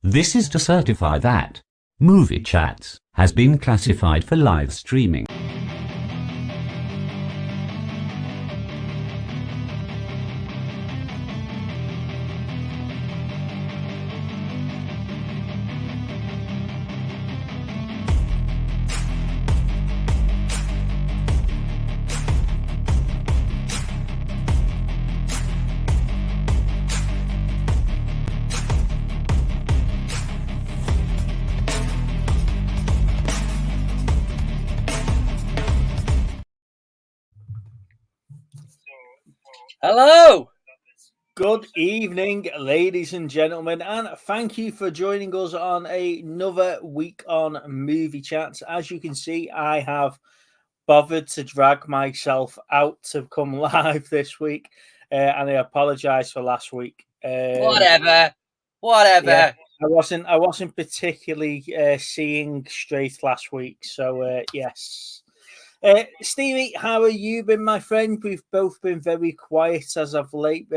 This is to certify that Movie Chats has been classified for live streaming. Hello! Good evening, ladies and gentlemen, and thank you for joining us on another week on Movie Chats. As you can see, I have bothered to drag myself out to come live this week, and I apologise for last week. Whatever. Yeah, I wasn't particularly seeing straight last week, so yes. Stevie, how have you been, my friend? We've both been very quiet as of late. We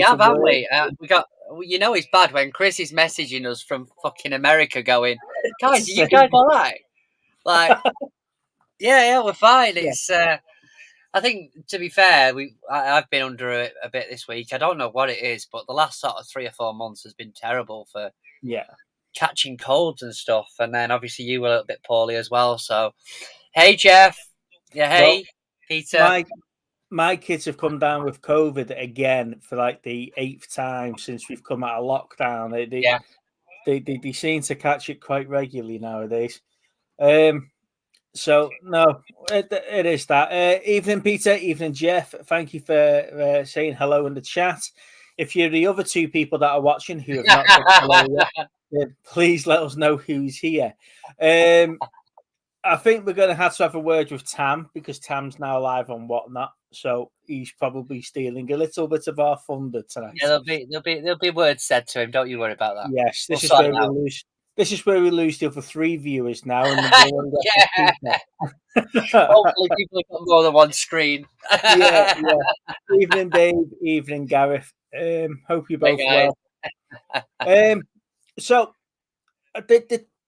have, haven't we? It's bad when Chris is messaging us from fucking America going, guys, are you guys all right? Like, yeah, we're fine. It's, I think, to be fair, I've been under a bit this week. I don't know what it is, but the last sort of 3 or 4 months has been terrible for catching colds and stuff. And then obviously you were a little bit poorly as well. So, hey, Jeff. Yeah, hey, Peter. My kids have come down with COVID again for like the 8th time since we've come out of lockdown. They seem to catch it quite regularly nowadays. So no, it is that. Evening, Peter. Evening, Jeff. Thank you for saying hello in the chat. If you're the other two people that are watching who have not said hello yet, please let us know who's here. I think we're going to have a word with Tam because Tam's now live on Whatnot, so he's probably stealing a little bit of our thunder tonight. Yeah, there'll be words said to him. Don't you worry about that. Yes, this is where we lose. This is where we lose the other 3 viewers now. And hopefully, people have got more than one screen. yeah. Evening, Dave. Evening, Gareth. Hope you're both well. So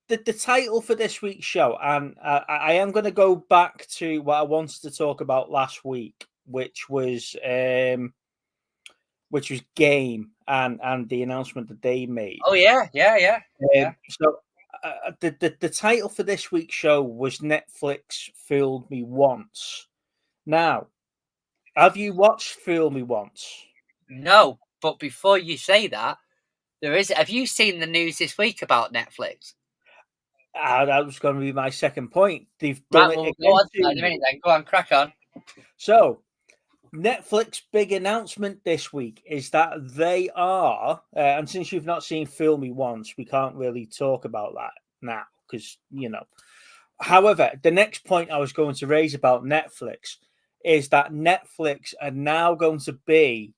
the title for this week's show, and I am going to go back to what I wanted to talk about last week, which was Game and the announcement that they made. Oh yeah. So the title for this week's show was Netflix Fooled Me Once. Now, have you watched Fool Me Once? No, but before you say that, have you seen the news this week about Netflix? That was going to be my second point. They've done it again. Go on, crack on. So, Netflix big announcement this week is that they are, and since you've not seen Fool Me Once, we can't really talk about that now because, However, the next point I was going to raise about Netflix is that Netflix are now going to be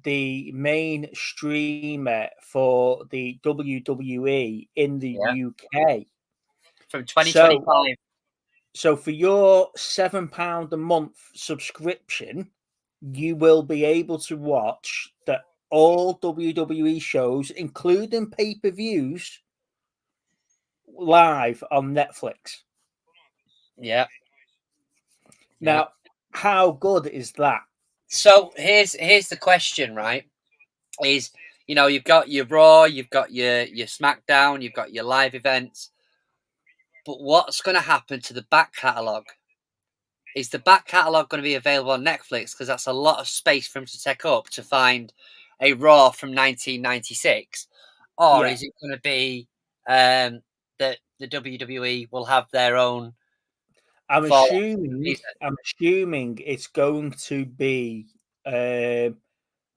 the main streamer for the WWE in the UK. From 2025. So for your £7 a month subscription, you will be able to watch all WWE shows, including pay-per-views, live on Netflix. Yeah. Now, how good is that? So here's the question, right? Is you've got your Raw, you've got your SmackDown, you've got your live events, but what's going to happen to the back catalogue? Is the back catalogue going to be available on Netflix? Because that's a lot of space for them to take up to find a Raw from 1996, or is it going to be that the WWE will have their own? I'm assuming it's going to be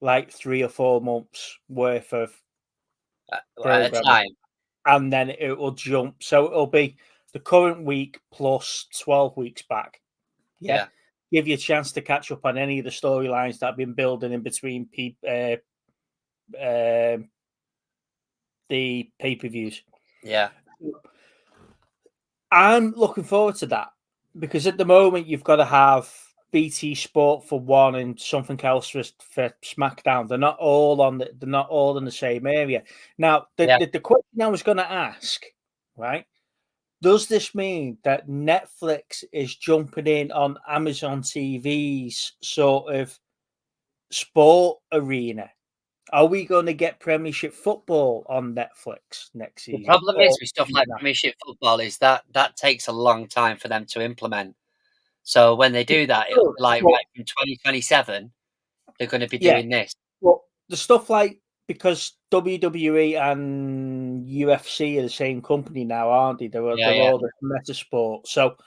like 3 or 4 months worth of at a time, and then it will jump. So it'll be the current week plus 12 weeks back. Yeah. Give you a chance to catch up on any of the storylines that have been building in between the pay-per-views. Yeah. I'm looking forward to that because at the moment you've got to have BT Sport for one and something else for SmackDown. They're not all on they're not all in the same area. Now, the question I was going to ask, right? Does this mean that Netflix is jumping in on Amazon TV's sort of sport arena? Are we going to get Premiership football on Netflix next season? The problem is with stuff like Premiership football is that takes a long time for them to implement. So when they do that, it'll be like right from 2027, they're going to be doing this. Well, the stuff like, because WWE and UFC are the same company now, aren't they? They're all the Metasport. So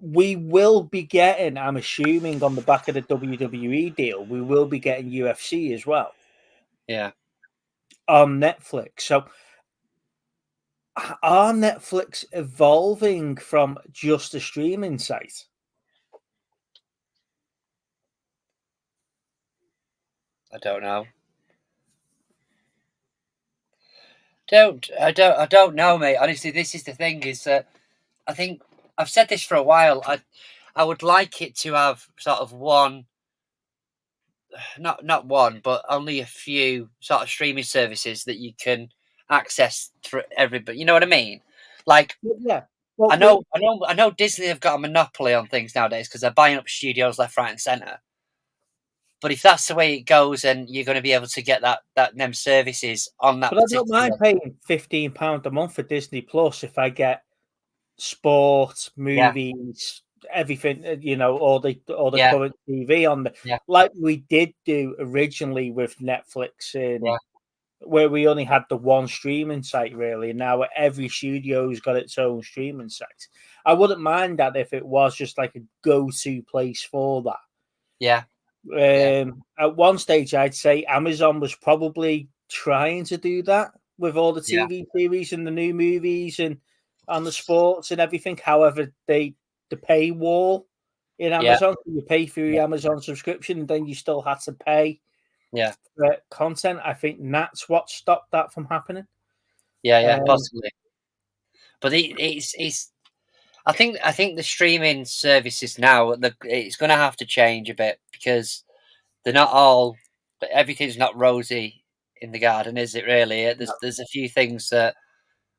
we will be getting, I'm assuming, on the back of the WWE deal, we will be getting UFC as well. Yeah. On Netflix. So are Netflix evolving from just a streaming site? I don't know. I don't know, mate. Honestly, this is the thing, is that I think I've said this for a while. I would like it to have sort of one, not one, but only a few sort of streaming services that you can access through everybody. You know what I mean? Like, yeah. Well, I know Disney have got a monopoly on things nowadays because they're buying up studios left, right, and centre. But if that's the way it goes, and you're going to be able to get them services on that, but I don't mind paying £15 a month for Disney Plus if I get sports, movies, everything. You know, all the current TV on the like we did do originally with Netflix, where we only had the one streaming site really. Now every studio's got its own streaming site. I wouldn't mind that if it was just like a go-to place for that. Yeah. At one stage, I'd say Amazon was probably trying to do that with all the TV series and the new movies and the sports and everything. However, the paywall in Amazon, you pay for your Amazon subscription, and then you still had to pay for content. I think that's what stopped that from happening. Yeah, possibly. But it's. I think the streaming services now, it's going to have to change a bit, because they're not all. Everything's not rosy in the garden, is it? Really, there's a few things that.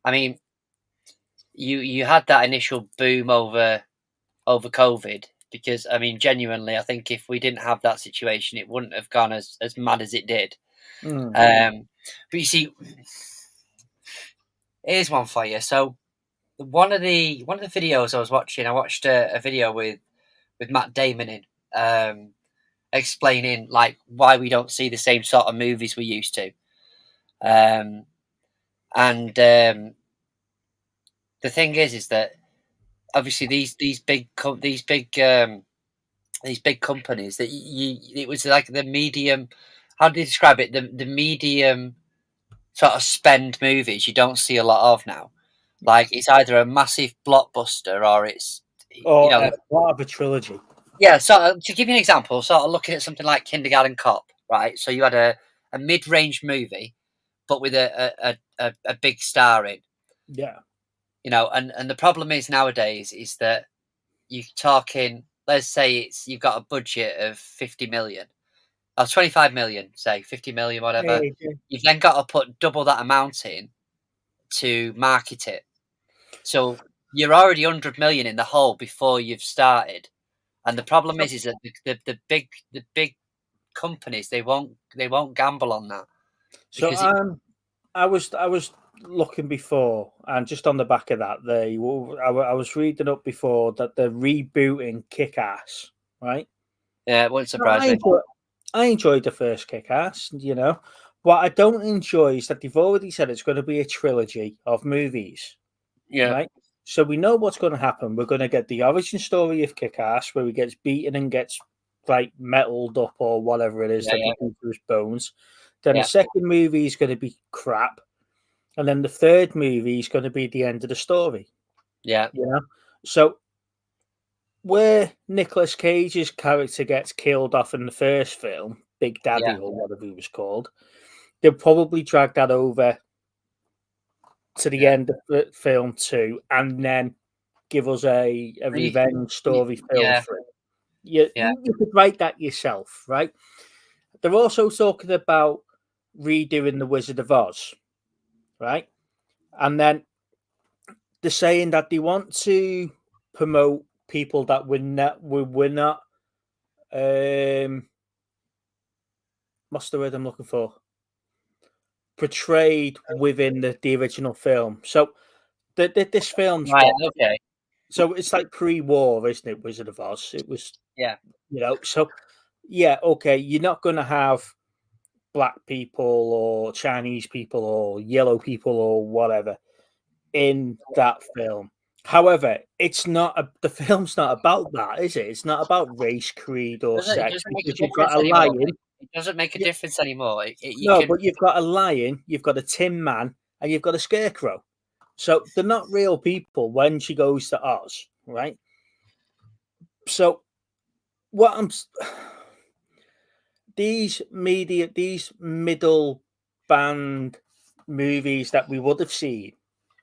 I mean, you had that initial boom over COVID, because I mean, genuinely, I think if we didn't have that situation, it wouldn't have gone as mad as it did. But you see, here's one for you. So one of the videos I was watching, I watched a video with Matt Damon in, explaining like why we don't see the same sort of movies we used to, and the thing is that obviously these big companies that it was like the medium. How do you describe it? The medium sort of spend movies you don't see a lot of now. Like it's either a massive blockbuster or it's part of a trilogy. Yeah, so to give you an example, sort of looking at something like Kindergarten Cop, right? So you had a mid-range movie, but with a big star in. Yeah. You know, and the problem is nowadays is that you're talking, let's say you've got a budget of 50 million. Or 25 million, say 50 million, whatever. You've then got to put double that amount in to market it. So you're already 100 million in the hole before you've started. And the problem is that the big companies, they won't gamble on that. So I was looking before, and just on the back of that, I was reading up before that they're rebooting Kick-Ass, right? Yeah, it wouldn't surprise me. I enjoyed the first Kick-Ass, you know. What I don't enjoy is that they've already said it's going to be a trilogy of movies. Yeah. Right? So we know what's going to happen. We're going to get the origin story of Kick-Ass, where he gets beaten and gets like metaled up or whatever it is that he do to his bones. Then the second movie is going to be crap. And then the third movie is going to be the end of the story. Yeah. You know? So where Nicolas Cage's character gets killed off in the first film, Big Daddy or whatever he was called, they'll probably drag that over to the end of film 2 and then give us a revenge story film 3. You, Yeah. you could write that yourself, right? They're also talking about redoing the Wizard of Oz, right? And then they're saying that they want to promote people that we're not what's the word I'm looking for? Portrayed within the original film. So this film's Right. what? Okay. So it's like pre-war, isn't it? Wizard of Oz. It was, Yeah. So yeah, okay. You're not going to have black people or Chinese people or yellow people or whatever in that film. However, the film's not about that, is it? It's not about race, creed, or It sex doesn't make a because you've got difference a anymore. lion. It doesn't make a Yeah, difference anymore. You no, can. but you've got a lion, you've got a Tin Man, and you've got a Scarecrow. So they're not real people when she goes to Oz, right? So what I'm these middle band movies that we would have seen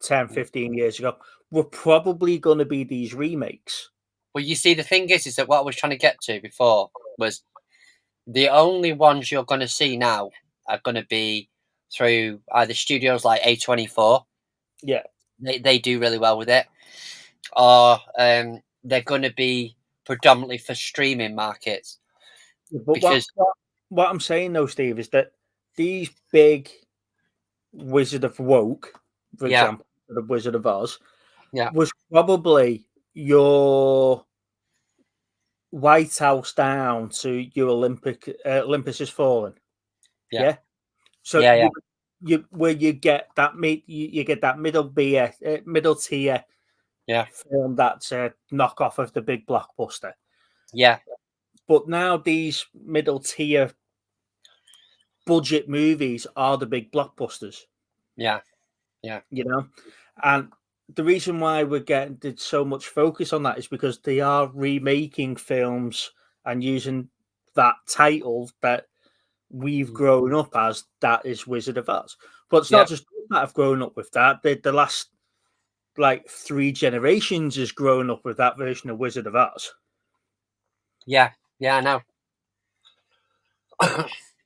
10, 15 years ago were probably going to be these remakes. Well, you see, the thing is that what I was trying to get to before was the only ones you're going to see now are going to be through either studios like A24. Yeah. They do really well with it, or they're going to be predominantly for streaming markets. But Because what I'm saying though, Steve, is that these big Wizard of Woke, for Yeah. example, the Wizard of Oz, Yeah. was probably your White House down to your Olympus Has Fallen. Yeah. So Yeah. you where you get that you get that middle tier Yeah. film that's a knockoff of the big blockbuster. Yeah. But now these middle tier budget movies are the big blockbusters. Yeah. You know, and the reason why we're getting so much focus on that is because they are remaking films and using that title that we've grown up as, that is Wizard of Oz. But it's not just that I've grown up with that. The last like 3 generations has grown up with that version of Wizard of Oz. Yeah. I know.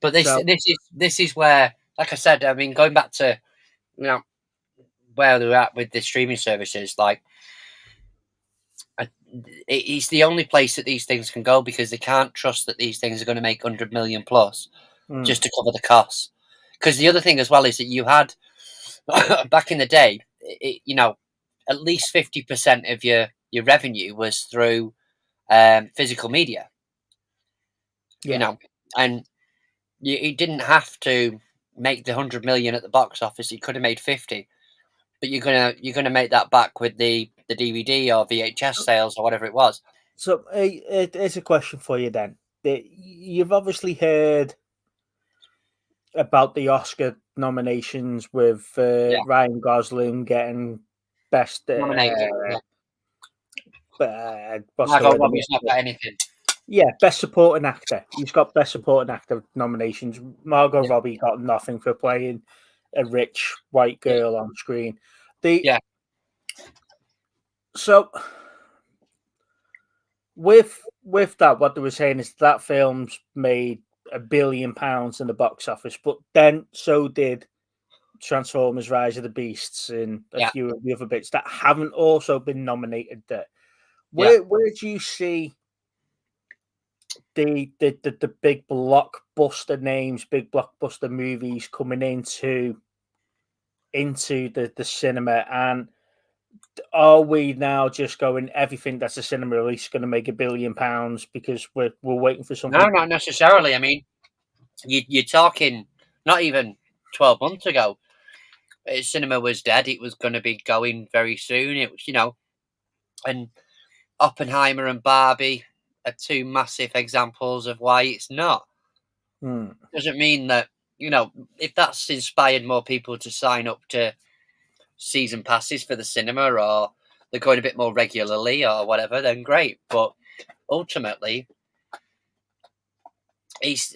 But this is where, like I said, I mean, going back to where they're at with the streaming services, like it's the only place that these things can go because they can't trust that these things are going to make 100 million plus just to cover the costs. Because the other thing as well is that you had back in the day, at least 50% of your revenue was through physical media. And you didn't have to make the 100 million at the box office. You could have made 50, but you're gonna make that back with the DVD or VHS sales or whatever it was. So it's a question for you then. You've obviously heard about the Oscar nominations with Ryan Gosling getting best Nominated. Margot Robbie's not got anything. Yeah, best supporting actor. He's got best supporting actor nominations. Margot Robbie got nothing for playing a rich white girl on screen. So with that, what they were saying is that film's made £1 billion in the box office, but then so did Transformers: Rise of the Beasts and a few of the other bits that haven't also been nominated there. Where do you see the big blockbuster names, big blockbuster movies coming into the cinema? And are we now just going, everything that's a cinema release is going to make £1 billion because we're waiting for something? No, not necessarily. I mean, you're talking not even 12 months ago. Cinema was dead. It was going to be going very soon. It was, and Oppenheimer and Barbie are 2 massive examples of why it's not. Doesn't mean that, if that's inspired more people to sign up to season passes for the cinema, or they're going a bit more regularly or whatever, then great. But ultimately, it's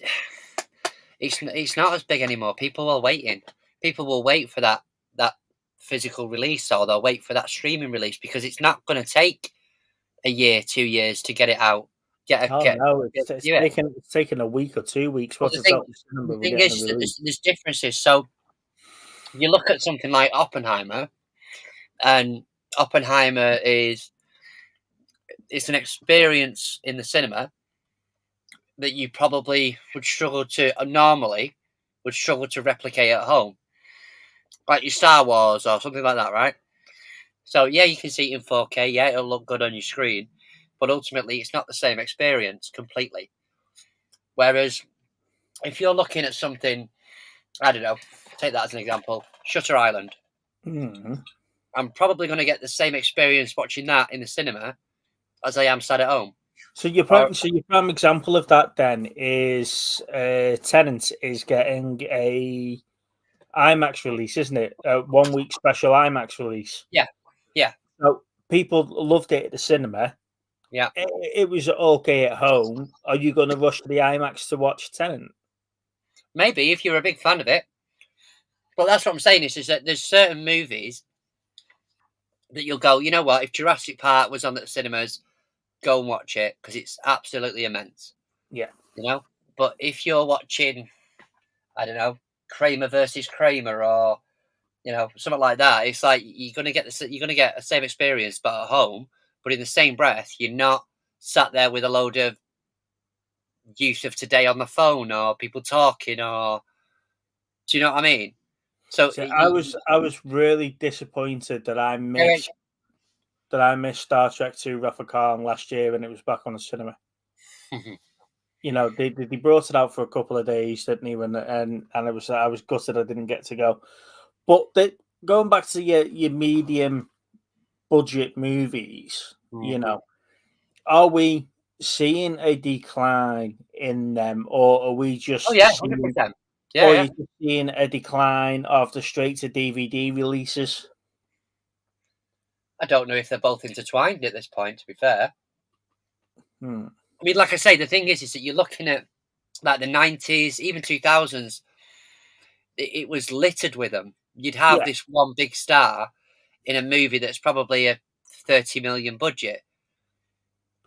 not as big anymore. People are waiting. People will wait for that physical release, or they'll wait for that streaming release, because it's not going to take a year, 2 years to get it out No, get it's taken a week or 2 weeks. Well, What's it's out the cinema, the we're thing getting is the that release. there's differences. So you look at something like Oppenheimer, and Oppenheimer it's an experience in the cinema that you probably would struggle to normally would struggle to replicate at home, like your Star Wars or something like that, right? So yeah, you can see it in 4K. Yeah, it'll look good on your screen, but ultimately, it's not the same experience completely. Whereas if you're looking at something, I don't know, take that as an example, Shutter Island. Mhm. I'm probably going to get the same experience watching that in the cinema as I am sat at home. So your prime example of that then is Tenet is getting a IMAX release, isn't it? A 1 week special IMAX release. Yeah. So people loved it at the cinema. Yeah. It was okay at home. Are you going to rush to the IMAX to watch Tenet? Maybe if you're a big fan of it. But that's what I'm saying is that there's certain movies that you'll go, you know what, if Jurassic Park was on at the cinemas, go and watch it because it's absolutely immense. Yeah. You know? But if you're watching, I don't know, Kramer versus Kramer or, you know, something like that, it's like you're gonna get the same experience but at home, but in the same breath, you're not sat there with a load of youth of today on the phone or people talking or do you know what I mean? So I was really disappointed that I missed Star Trek 2 Wrath of Khan last year and it was back on the cinema. You know, they brought it out for a couple of days, didn't they? And I was gutted I didn't get to go. But going back to your medium budget movies, you know, are we seeing a decline in them, or are we just Oh yeah, seeing, 100%. or Yeah, are yeah. you just seeing a decline of the straight to DVD releases? I don't know if they're both intertwined at this point, to be fair. Hmm. I mean, like I say, the thing is that you're looking at like the 90s, even 2000s, it was littered with them. You'd have Yeah. this one big star in a movie that's probably a 30 million budget.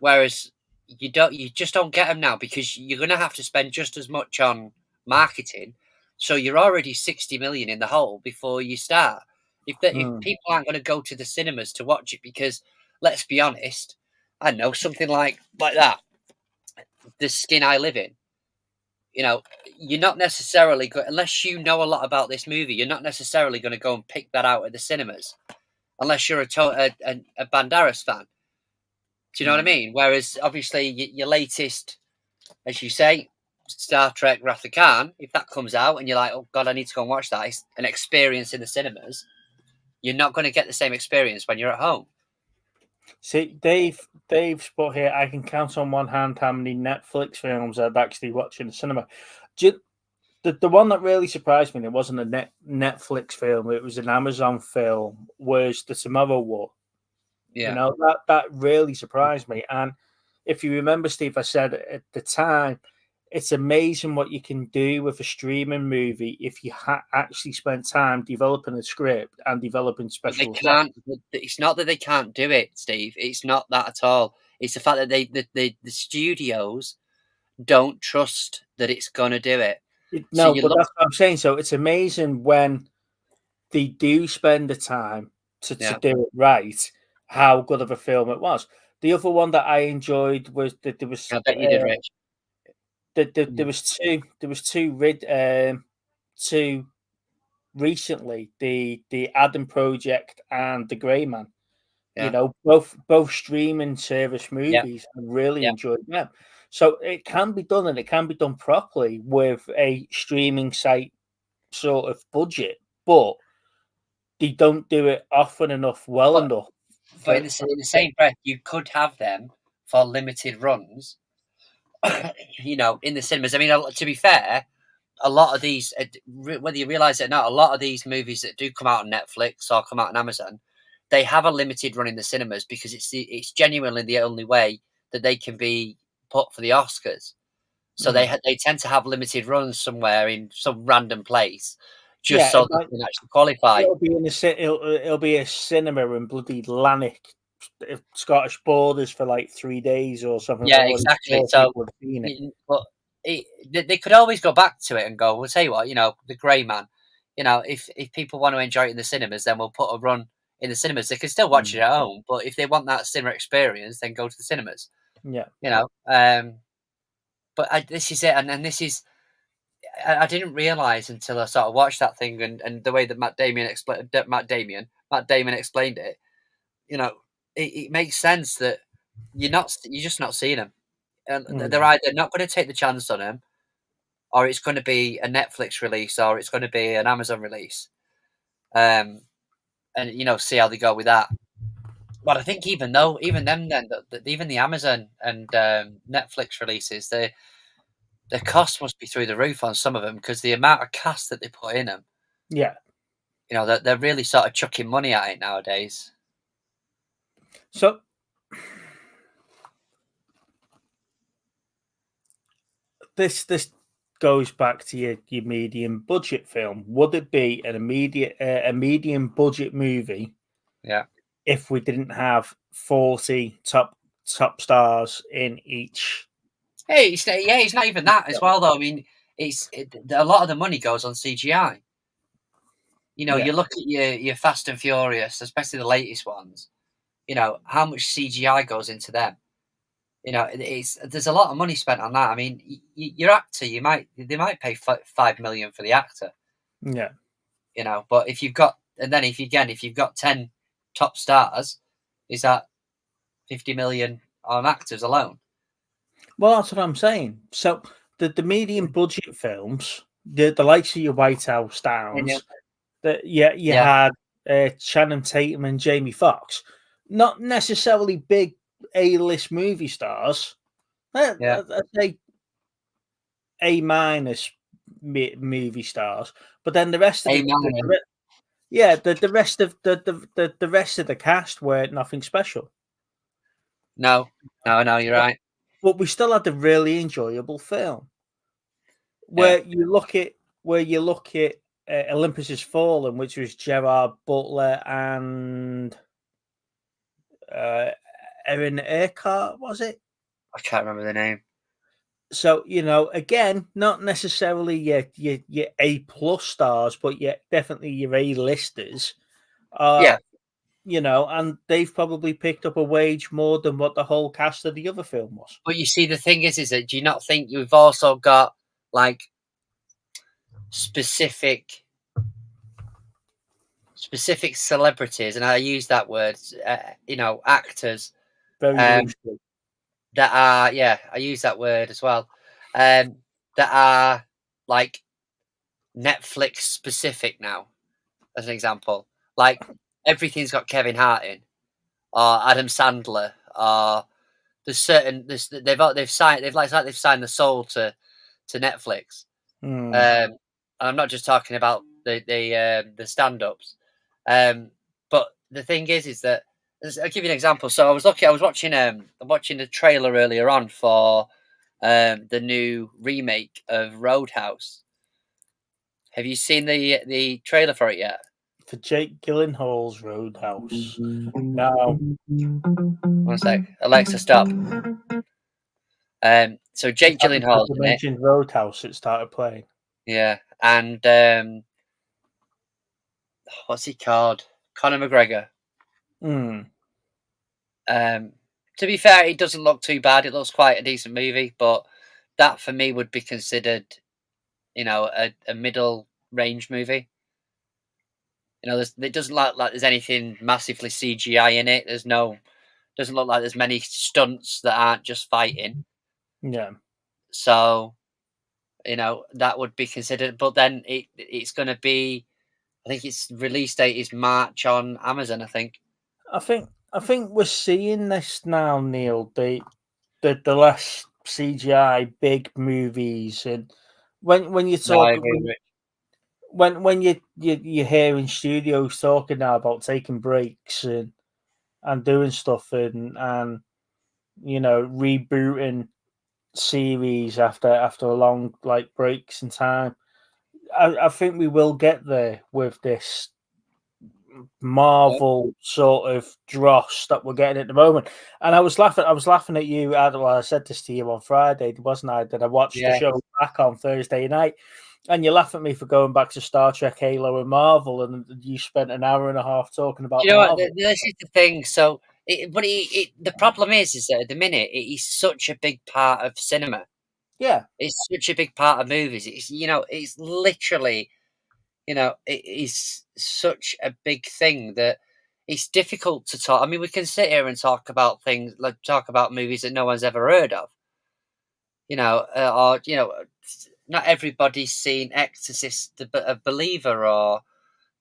Whereas you just don't get them now because you're going to have to spend just as much on marketing. So you're already 60 million in the hole before you start. If people aren't going to go to the cinemas to watch it, because let's be honest, I know something like that, The Skin I Live In. You know, you're not necessarily unless you know a lot about this movie. You're not necessarily going to go and pick that out at the cinemas, unless you're a Banderas fan. Do you know what I mean? Whereas obviously your latest, as you say, Star Trek Wrath of Khan, if that comes out and you're like, oh God, I need to go and watch that, it's an experience in the cinemas. You're not going to get the same experience when you're at home. See, Dave's put here, I can count on one hand how many Netflix films I'd actually watch in the cinema. The one that really surprised me, it wasn't a Netflix film, it was an Amazon film, was The Tomorrow War. Yeah. You know, that really surprised me. And if you remember, Steve, I said at the time, it's amazing what you can do with a streaming movie if you actually spent time developing a script and developing special effects. They can't. It's not that they can't do it, Steve. It's not that at all. It's the fact that the studios don't trust that it's going to do it. No, but that's what I'm saying. So it's amazing when they do spend the time to do it right, how good of a film it was. The other one that I enjoyed was that there was. I bet you did, Rich. There was two recently, the Adam Project and The Grey Man. Yeah. You know, both streaming service movies. I really enjoyed them. So it can be done, and it can be done properly with a streaming site sort of budget, but they don't do it often enough, enough. But in the same breath, you could have them for limited runs, you know, in the cinemas. I mean, to be fair, a lot of these, whether you realise it or not, a lot of these movies that do come out on Netflix or come out on Amazon, they have a limited run in the cinemas because it's genuinely the only way that they can be put for the Oscars. So they tend to have limited runs somewhere in some random place, just so they can actually qualify. It'll be a cinema in bloody Lanark, Scottish borders for like 3 days or something. Yeah, already exactly. before So, people have seen it. but they could always go back to it and go, "We'll tell you what, the Grey Man. If people want to enjoy it in the cinemas, then we'll put a run in the cinemas. They can still watch it at home, but if they want that cinema experience, then go to the cinemas. Yeah. But this is it, and this is. I didn't realize until I sort of watched that thing and the way that Matt Damon explained it. It makes sense that you're just not seeing them, and they're either not going to take the chance on him, or it's going to be a Netflix release, or it's going to be an Amazon release, and see how they go with that. But I think even the Amazon and Netflix releases, the cost must be through the roof on some of them because the amount of cast that they put in them. Yeah. They're really sort of chucking money at it nowadays. So this goes back to your medium budget film. Would it be a medium budget movie? Yeah. If we didn't have 40 top stars in each. Hey, it's not even that as well though. I mean, a lot of the money goes on CGI. You look at your Fast and Furious, especially the latest ones. How much CGI goes into them. There's a lot of money spent on that. I mean, your actor, they might pay $5 million for the actor. Yeah. But if you've got 10 top stars, is that 50 million on actors alone? Well, that's what I'm saying. So the medium budget films, the likes of your White House Downs, that you had Channing Tatum and Jamie Foxx, not necessarily big A-list movie stars. I'd say A- movie stars, but then the rest of the rest of the rest of the cast were nothing special. No, you're right. But we still had a really enjoyable film. Where you look at Olympus Has Fallen, which was Gerard Butler and Aaron Eckhart, was it? I can't remember the name. So again, not necessarily your A+ stars, but definitely your A-listers. And they've probably picked up a wage more than what the whole cast of the other film was. But you see, the thing is that do you not think you've also got like specific celebrities, and I use that word, actors, very loosely, that are, I use that word as well, that are like Netflix specific now, as an example. Like everything's got Kevin Hart in, or Adam Sandler, or there's certain they've signed the soul to Netflix. And I'm not just talking about the stand-ups. But the thing is that I'll give you an example. So I was watching the trailer earlier on for the new remake of Roadhouse. Have you seen the trailer for it yet? For Jake Gyllenhaal's Roadhouse. No. 1 sec. Alexa, stop. So Jake Gyllenhaal's in it. Mentioned Roadhouse, it started playing. Yeah, and what's he called? Conor McGregor. To be fair, it doesn't look too bad. It looks quite a decent movie, but that for me would be considered, a middle range movie. It doesn't look like there's anything massively CGI in it. Doesn't look like there's many stunts that aren't just fighting. Yeah. So, that would be considered. But then it's going to be, I think its release date is March on Amazon, I think. I think we're seeing this now, Neil. The less CGI big movies, and when you talk when you're hearing studios talking now about taking breaks and doing stuff and rebooting series after a long breaks in time. I think we will get there with this Marvel sort of dross that we're getting at the moment. And I was laughing at you. I said this to you on Friday, wasn't I? That I watched the show back on Thursday night, and you laugh at me for going back to Star Trek, Halo, and Marvel, and you spent an hour and a half talking about Marvel. This is the thing. So, the problem is that at the minute it is such a big part of cinema. Yeah, it's such a big part of movies. It's literally, it is such a big thing that it's difficult to talk. I mean, we can sit here and talk about things, like talk about movies that no one's ever heard of. Not everybody's seen Exorcist, a Believer, or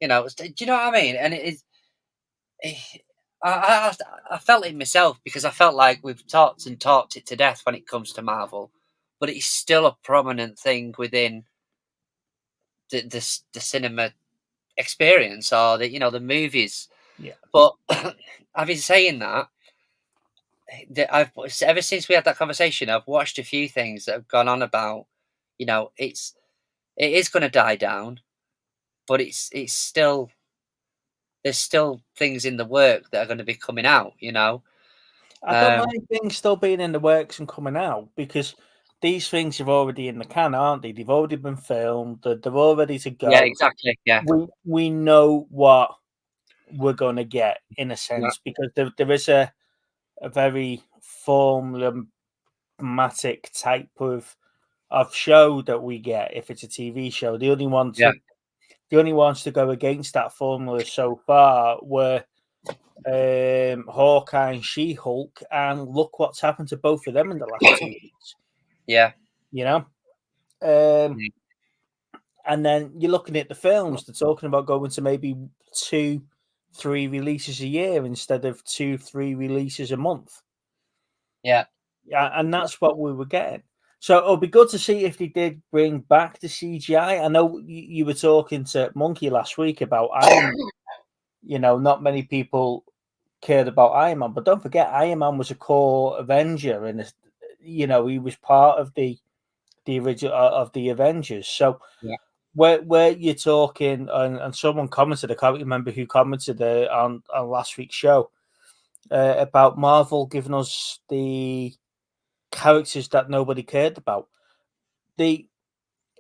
do you know what I mean? And I felt it myself, because I felt like we've talked it to death when it comes to Marvel, but it's still a prominent thing within the cinema experience, or the movies. Yeah. But I've been saying that I've ever since we had that conversation, I've watched a few things that have gone on about, it is going to die down, but it's still, there's still things in the work that are going to be coming out. I don't mind things still being in the works and coming out, because these things are already in the can, aren't they? They've already been filmed. They're all ready to go. Yeah, exactly. Yeah, we know what we're going to get, in a sense, because there is a very formulaic type of show that we get if it's a TV show. The only ones to go against that formula so far were Hawkeye and She-Hulk, and look what's happened to both of them in the last 2 weeks. Yeah, and then you're looking at the films. They're talking about going to maybe 2-3 releases a year instead of 2-3 releases a month. Yeah, and that's what we were getting. So it'll be good to see if they did bring back the CGI. I know you were talking to Monkey last week about Iron Man. Not many people cared about Iron Man, but don't forget, Iron Man was a core Avenger, and he was part of the original of the Avengers. So where you're talking, and someone commented, I can't remember who commented on last week's show about Marvel giving us the characters that nobody cared about. The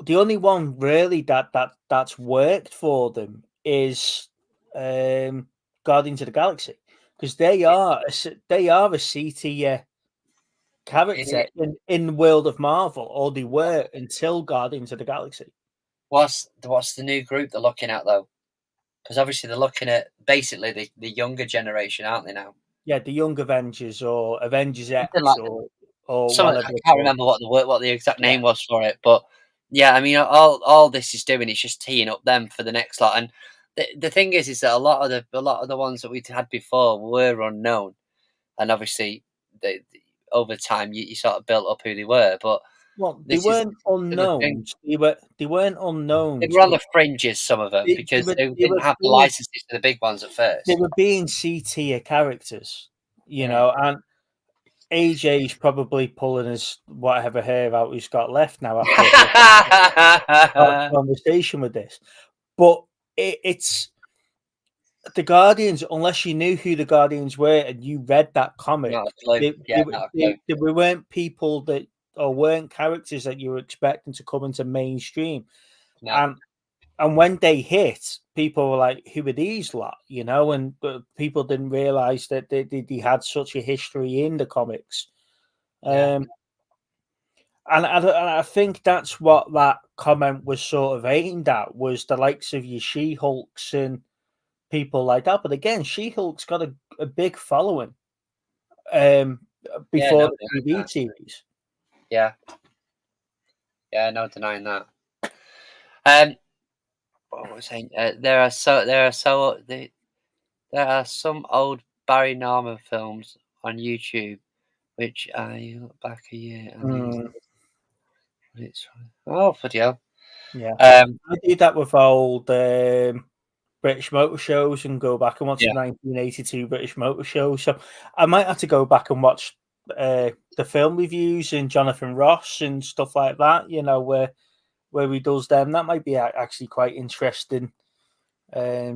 only one really that's worked for them is Guardians of the Galaxy, because they are a C tier character in the world of Marvel, or they were until Guardians of the Galaxy. What's the new group they're looking at, though? Because obviously they're looking at basically the younger generation, aren't they now? Yeah, the Young Avengers, or Avengers X, or something. I can't remember what the exact name was for it, but yeah, I mean, all this is doing is just teeing up them for the next lot. And the thing is that a lot of the ones that we had before were unknown, and obviously over time you sort of built up who they were. But they weren't unknown. They weren't unknown. They were on the fringes, some of them, because they didn't have the licenses to the big ones at first. They were being C tier characters, and AJ's probably pulling his whatever hair out he's got left now after a conversation with this. But it's the Guardians, unless you knew who the Guardians were and you read that comic, they weren't people that, or weren't characters that you were expecting to come into mainstream. No. And when they hit, people were like, who are these lot? And people didn't realize that they had such a history in the comics. And I think that's what that comment was sort of aimed at, was the likes of your She-Hulks and people like that. But again, She-Hulk's got a big following before the TV series. Yeah, no denying that. What was I saying? There are some old Barry Norman films on YouTube, which I look back a year. Oh, bloody hell! Yeah, I did that with old British motor shows, and go back and watch the 1982 British motor show. So I might have to go back and watch the film reviews and Jonathan Ross and stuff like that. Where he does them. That might be actually quite interesting. Yeah,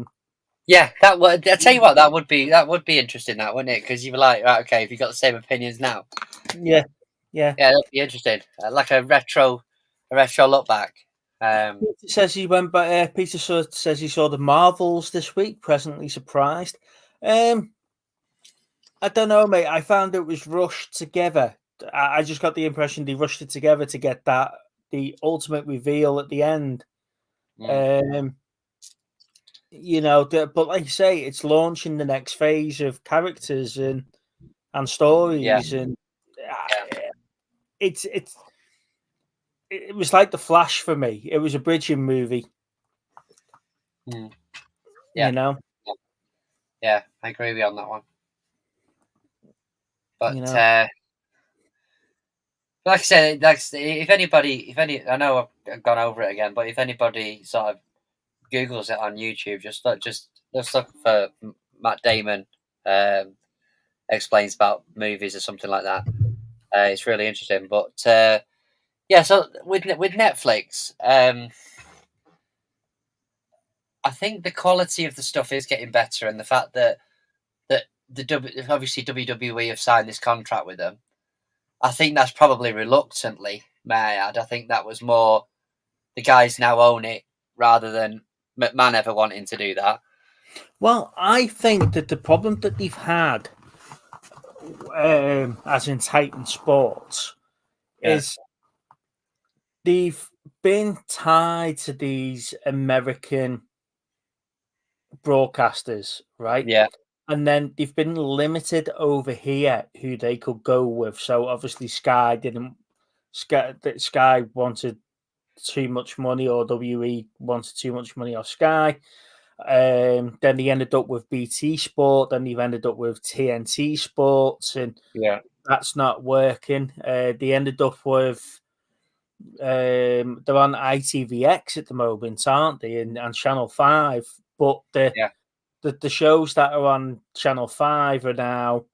Yeah, that would. I tell you what, that would be interesting, that wouldn't it? Because you were like, right, okay, if you got the same opinions now, Yeah, yeah. that'd be interesting. Like a retro look back. Peter says he went back. Peter says he saw the Marvels this week. Presently surprised. I don't know, mate. I found it was rushed together. I just got the impression they rushed it together to get the ultimate reveal at the end. But like you say, it's launching the next phase of characters and stories, and it was like The Flash for me. It was a bridging movie. Yeah. You know. Yeah, I agree with you on that one. But like I said, if anybody, I know I've gone over it again, but if anybody sort of Googles it on YouTube, just look for Matt Damon explains about movies or something like that. It's really interesting. But yeah, so with Netflix, I think the quality of the stuff is getting better, and the fact that obviously WWE have signed this contract with them, I think that's probably reluctantly, may I add. I think that was more the guys now own it rather than McMahon ever wanting to do that. Well, I think that the problem that they've had, as in Titan Sports, is they've been tied to these American broadcasters, right? Yeah. And then they've been limited over here who they could go with. So obviously Sky wanted too much money, or WE wanted too much money off Sky. Then they ended up with BT Sport. Then they've ended up with TNT Sports, and that's not working. They ended up with they're on ITVX at the moment, aren't they? And Channel 5, but the shows that are on Channel 5 are now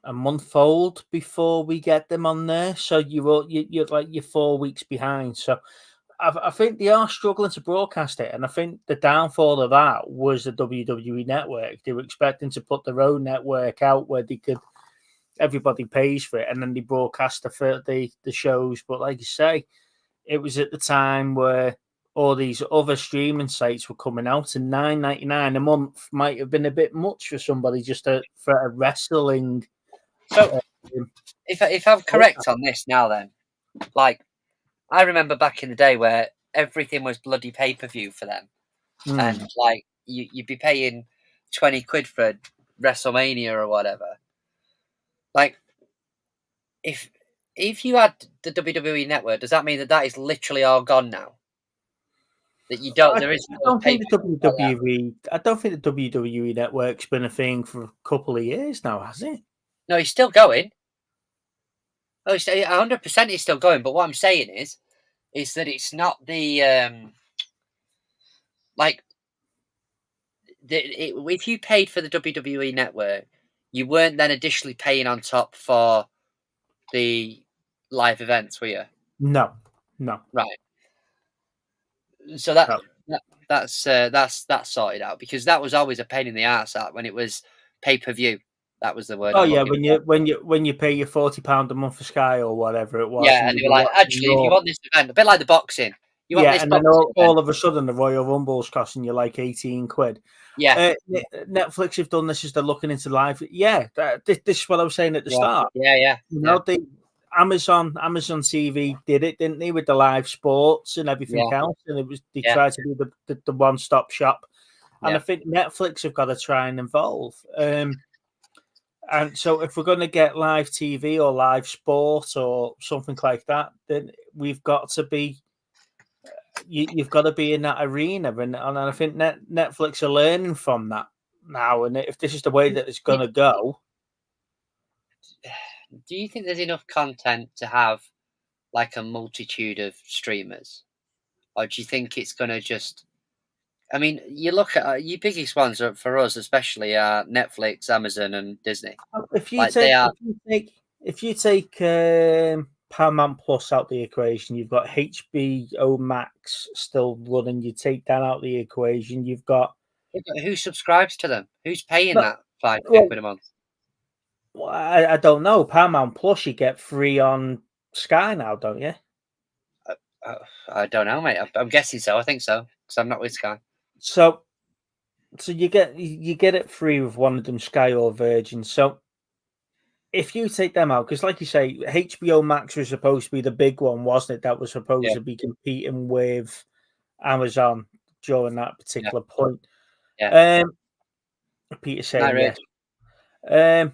a month old before we get them on there. So you're 4 weeks behind. So I think they are struggling to broadcast it, and I think the downfall of that was the WWE network. They were expecting to put their own network out where everybody pays for it, and then they broadcast the shows. But like you say, it was at the time where all these other streaming sites were coming out, and $9.99 a month might have been a bit much for somebody for a wrestling. So, if I'm correct on this now, then, like, I remember back in the day where everything was bloody pay-per-view for them, and like you'd be paying 20 quid for WrestleMania or whatever. Like, if you had the WWE network, does that mean that is literally all gone now? That you don't. There is. I don't think the WWE. I don't think the WWE network's been a thing for a couple of years now, has it? No, he's still going. Oh, 100% he's still going. But what I'm saying is that it's not the if you paid for the WWE network, you weren't then additionally paying on top for the live events, were you? No. Right. So that's sorted out, because that was always a pain in the ass when it was pay-per-view. That was the word. Oh yeah, when you pay your £40 a month for Sky or whatever it was. Yeah, and they were like, actually, if you want this event, a bit like the boxing. You want this and then all of a sudden the Royal Rumble's costing you like 18 quid. Yeah. Netflix have done this as they're looking into live. Yeah, this is what I was saying at the start. Yeah. You know, Amazon TV did it, didn't they, with the live sports and everything else, and they tried to be the one-stop shop. And I think Netflix have got to try and involve. And so if we're going to get live TV or live sport or something like that, then we've got to be. You've got to be in that arena, and I think Netflix are learning from that now. And if this is the way that it's going to go, do you think there's enough content to have like a multitude of streamers, or do you think it's going to just? I mean, you look at your biggest ones for us, especially Netflix, Amazon, and Disney. If you take Paramount Plus out the equation, you've got HBO Max still running. You take that out the equation, you've got But who subscribes to them? Who's paying No, that £5 well, a month? well, I don't know. Paramount Plus, you get free on Sky now, don't you? I don't know, mate. I'm guessing so. I think so because I'm not with Sky. So you get it free with one of them, Sky or Virgin. So if you take them out, because like you say, HBO Max was supposed to be the big one, wasn't it? That was supposed Yeah. to be competing with Amazon during that particular point. Yeah. Peter saying Right, yes.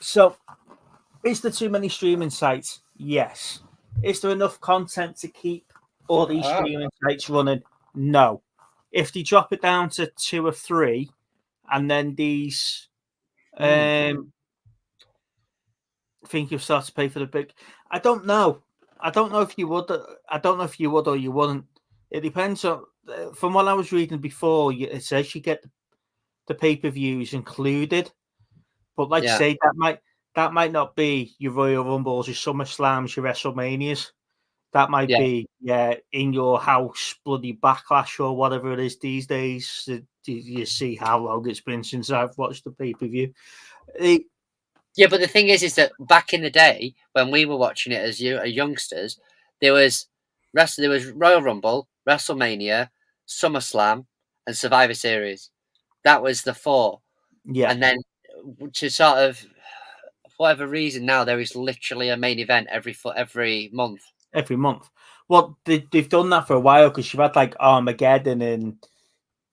So is there too many streaming sites? Yes. Is there enough content to keep all these streaming sites running? No. If they drop it down to 2 or 3, and then these think you'll start to pay for the big. I don't know. I don't know if you would. I don't know if you would or you wouldn't. It depends on. From what I was reading before, it says you get the pay-per-views included, but like I say, that might not be your Royal Rumbles, your SummerSlams, your WrestleManias. That might be in your house, bloody Backlash or whatever it is these days. You see how long it's been since I've watched the pay-per-view. Yeah, but the thing is that back in the day when we were watching it as youngsters, there was Royal Rumble, WrestleMania, SummerSlam, and Survivor Series. That was the 4. Yeah, and then to sort of for whatever reason now there is literally a main event every month. Every month. Well, they've done that for a while because you've had like Armageddon and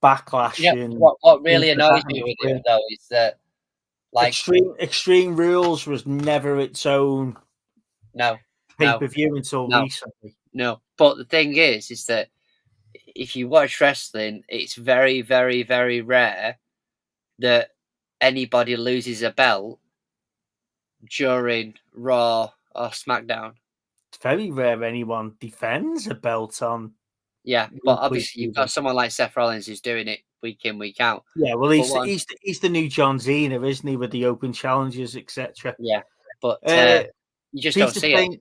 Backlash. Yeah. And What really annoys me with it though is that like Extreme Rules was never its own pay-per-view until recently. No, but the thing is that if you watch wrestling, it's very, very, very rare that anybody loses a belt during Raw or SmackDown. It's very rare anyone defends a belt on. Yeah, but obviously you've got someone like Seth Rollins who's doing it week in, week out. Yeah, well, he's the new John Cena, isn't he, with the open challenges, etc. Yeah, but you just don't see it.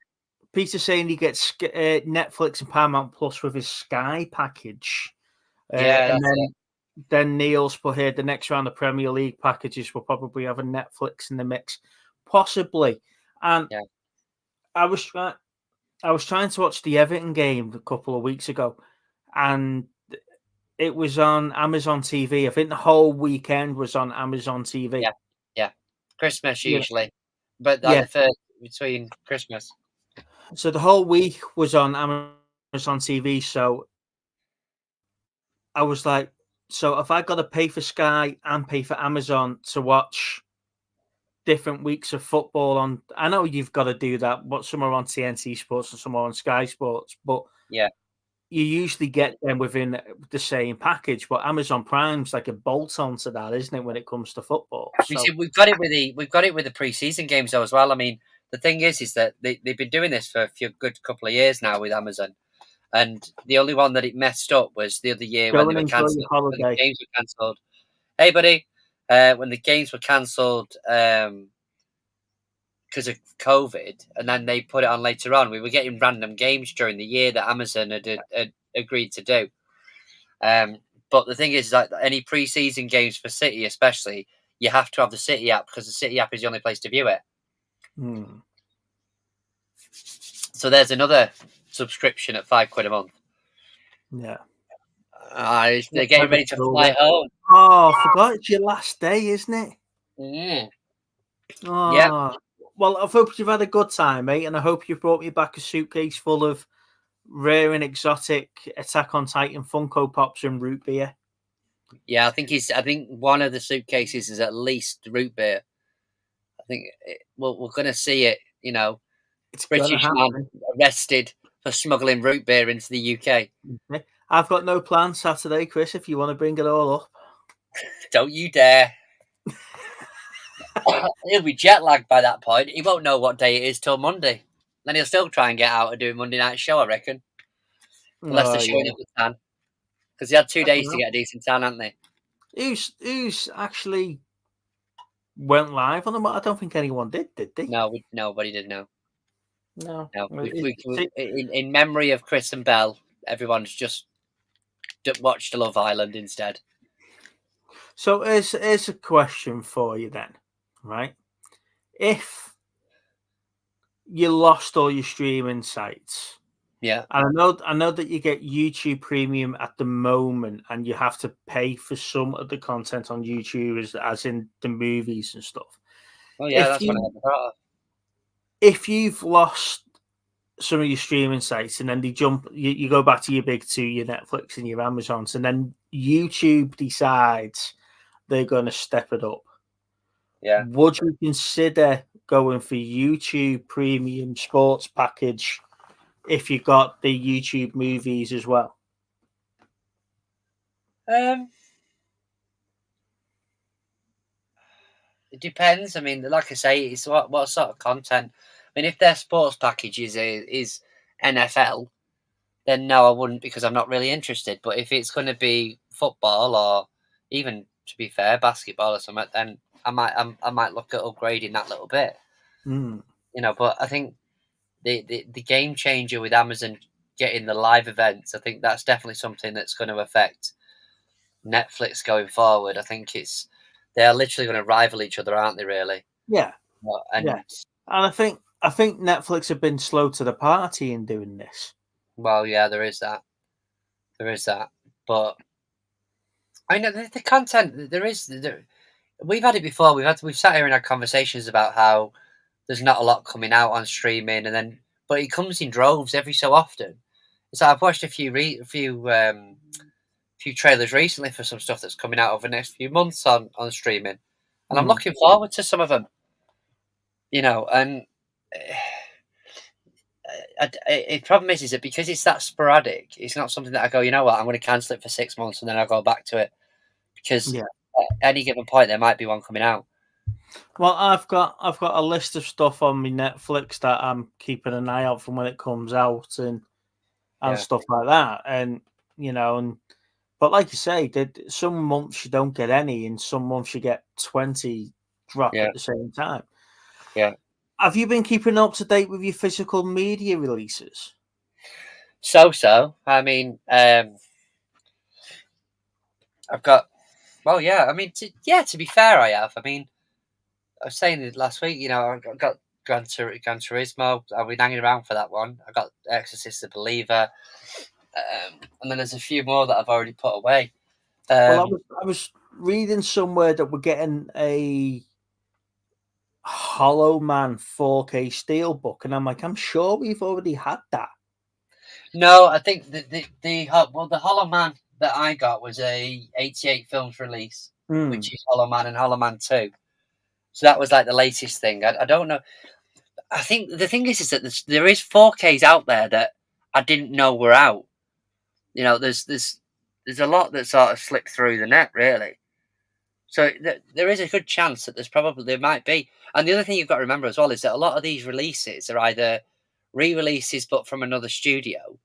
Peter's saying he gets Netflix and Paramount Plus with his Sky package. And then Neil's put here the next round of Premier League packages will probably have a Netflix in the mix, possibly. And I was trying to watch the Everton game a couple of weeks ago, and it was on Amazon TV. I think the whole weekend was on Amazon TV. Yeah. Christmas usually, but the first between Christmas. So the whole week was on Amazon TV. So I was like, so if I got to pay for Sky and pay for Amazon to watch different weeks of football on, I know you've got to do that, but some are on TNT Sports and some are on Sky Sports, but you usually get them within the same package. But Amazon Prime's like a bolt on to that, isn't it, when it comes to football? So, we've got it with the preseason games though as well. I mean, the thing is that they've been doing this for a good couple of years now with Amazon. And the only one that it messed up was the other year when they were cancelled. When the games were cancelled. Hey, buddy. When the games were cancelled because of COVID, and then they put it on later on, we were getting random games during the year that Amazon had agreed to do. But the thing is that any pre-season games for City, especially, you have to have the City app because the City app is the only place to view it. So there's another subscription at £5 a month. Yeah. They're getting ready to fly home. Oh, I forgot it's your last day, isn't it? Oh. Yeah. Well, I hope you've had a good time, mate, and I hope you've brought me back a suitcase full of rare and exotic Attack on Titan Funko Pops and root beer. Yeah, I think one of the suitcases is at least root beer. I think we're going to see it. You know, it's British man arrested for smuggling root beer into the UK. I've got no plans Saturday, Chris. If you want to bring it all up, don't you dare. He'll be jet lagged by that point. He won't know what day it is till Monday. Then he'll still try and get out and do a Monday night show, I reckon. Unless they're showing up with tan. Because they had 2 days to get a decent tan, hadn't they? Who's actually went live on them? I don't think anyone did they? No, nobody did. No. We, in memory of Chris and Belle, everyone's just watched Love Island instead. So here's a question for you then, right? If you lost all your streaming sites, Yeah. and I know that you get YouTube Premium at the moment, and you have to pay for some of the content on YouTube, as in the movies and stuff. Oh yeah, If that's what I had thought of. if you've lost some of your streaming sites, and then you go back to your big two, your Netflix and your Amazons, and then YouTube decides they're going to step it up. Yeah. Would you consider going for YouTube Premium Sports package if you got the YouTube movies as well? It depends. I mean, like I say, it's what sort of content. I mean, if their sports package is NFL, then no, I wouldn't, because I'm not really interested. But if it's going to be football, or even, to be fair, basketball or something, then I might look at upgrading that little bit. Mm. You know, but I think the game changer with Amazon getting the live events, I think that's definitely something that's going to affect Netflix going forward. I think they're literally going to rival each other, aren't they? Really? Yeah, And yeah. And I think Netflix have been slow to the party in doing this. well, yeah, there is that. But I know the content. We've had it before. We've sat here and had conversations about how there's not a lot coming out on streaming, but it comes in droves every so often. So I've watched a few trailers recently for some stuff that's coming out over the next few months on streaming, and I'm looking forward to some of them. You know, and the problem is that because it's that sporadic, it's not something that I go, you know what, I'm going to cancel it for 6 months and then I'll go back to it, because at any given point there might be one coming out. Well, I've got a list of stuff on my Netflix that I'm keeping an eye out from when it comes out and stuff like that, and but like you say, some months you don't get any, and some months you get 20 drop at the same time. Yeah. Have you been keeping up to date with your physical media releases? So. I mean, I've got. Well, yeah. I mean, to be fair, I have. I mean, I was saying it last week. You know, I got Gran Turismo. I've been hanging around for that one. I got Exorcist the Believer, and then there's a few more that I've already put away. Well, I was reading somewhere that we're getting a Hollow Man 4K Steelbook, and I'm like, I'm sure we've already had that. No, I think the Hollow Man that I got was a 88 films release, which is Hollow Man and Hollow Man 2. So that was like the latest thing. I don't know. I think the thing is that there is 4Ks out there that I didn't know were out. You know, there's a lot that sort of slipped through the net, really. So there is a good chance that there might be. And the other thing you've got to remember as well is that a lot of these releases are either re-releases but from another studio,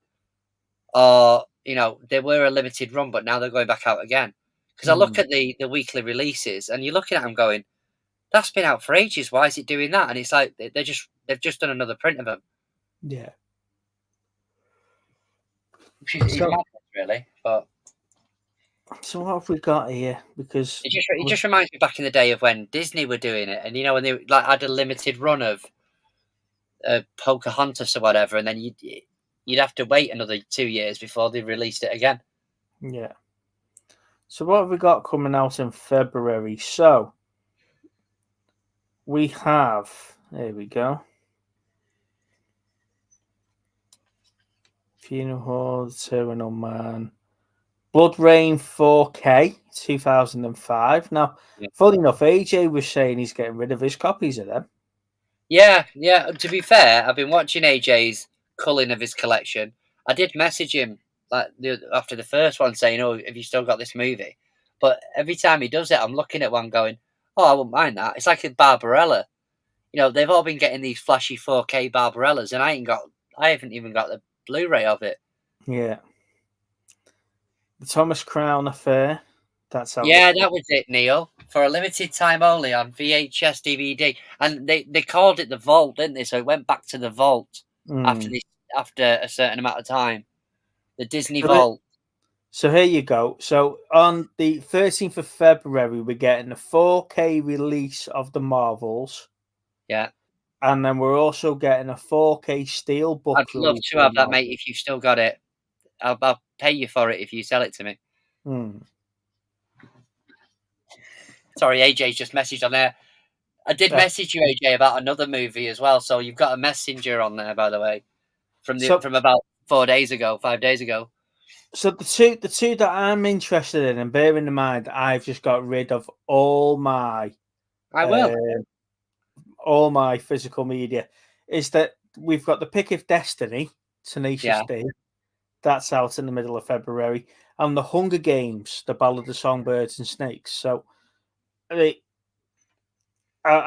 or they were a limited run but now they're going back out again. Because I look at the weekly releases and you're looking at them going, that's been out for ages, why is it doing that? And it's like they've just done another print of them. Yeah. Which is madness, really. But so what have we got here? Because it just reminds me back in the day of when Disney were doing it, and when they had a limited run of Pocahontas or whatever, and then you'd have to wait another 2 years before they released it again. Yeah. So what have we got coming out in February? So we have, there we go, Funeral Hall, Terminal Man, Blood Rain 4K 2005. Now, funny enough, AJ was saying he's getting rid of his copies of them. Yeah. To be fair, I've been watching AJ's culling of his collection. I did message him after the first one saying, "Oh, have you still got this movie?" But every time he does it, I'm looking at one going, "Oh, I wouldn't mind that." It's like a Barbarella. They've all been getting these flashy 4K Barbarellas, and I haven't even got the Blu-ray of it. Yeah. The Thomas Crown Affair. That's how. Yeah, that was it, Neil. For a limited time only on VHS DVD, and they called it the Vault, didn't they? So it went back to the Vault after a certain amount of time. The Disney Vault. So here you go. So on the 13th of February, we're getting a 4K release of the Marvels. Yeah. And then we're also getting a 4K Steelbook I'd love release. to have that, mate, if you've still got it. I'll pay you for it if you sell it to me. Sorry, AJ's just messaged on there. I did message you, AJ, about another movie as well. So you've got a messenger on there, by the way, from about 5 days ago. So the two that I'm interested in, and bearing in mind, I've just got rid of all my physical media, is that we've got the Pick of Destiny, Tenacious D. That's out in the middle of February, and the Hunger Games, the Ballad of Songbirds and Snakes. So, I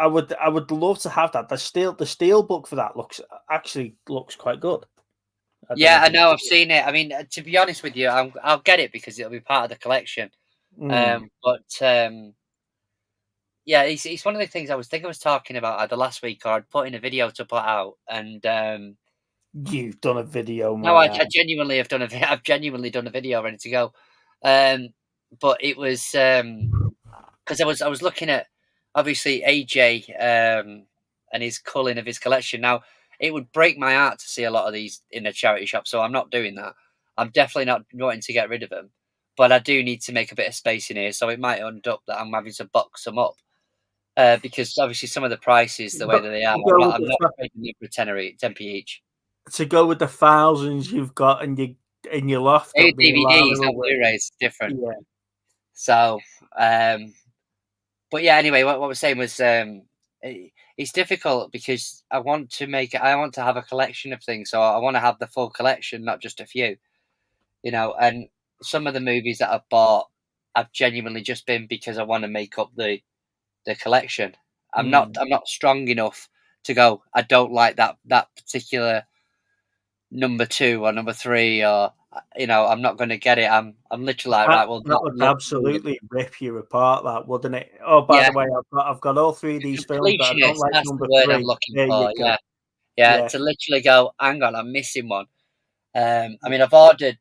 would love to have that. The steel book for that looks quite good. I know. I've seen it. I mean, to be honest with you, I'll get it because it'll be part of the collection. Yeah, it's one of the things I was talking about either last week or I'd put in a video to put out, and you've done a video. No, I genuinely have done I've genuinely done a video ready to go, but it was because I was looking at obviously AJ and his culling of his collection. Now it would break my heart to see a lot of these in a charity shop, so I'm not doing that. I'm definitely not wanting to get rid of them, but I do need to make a bit of space in here, so it might end up that I'm having to box them up. Because obviously some of the prices, the way that they are, I'm not making them for 10p each. To go with the thousands you've got in your loft, DVDs and Blu-rays different. Yeah. So, but yeah. Anyway, what we're saying was, it's difficult because I want to have a collection of things. So I want to have the full collection, not just a few. And some of the movies that I've bought, I've genuinely just been because I want to make up the collection. I'm not strong enough to go, I don't like that particular number 2 or number 3, or I'm not going to get it. I'm literally like, right, well, that would absolutely rip you apart, that wouldn't it? Oh, by the way, I've got all 3 of these films, but I don't like that's number the word 3. I'm looking for. Yeah, to literally go, hang on, I'm missing one. I mean, I've ordered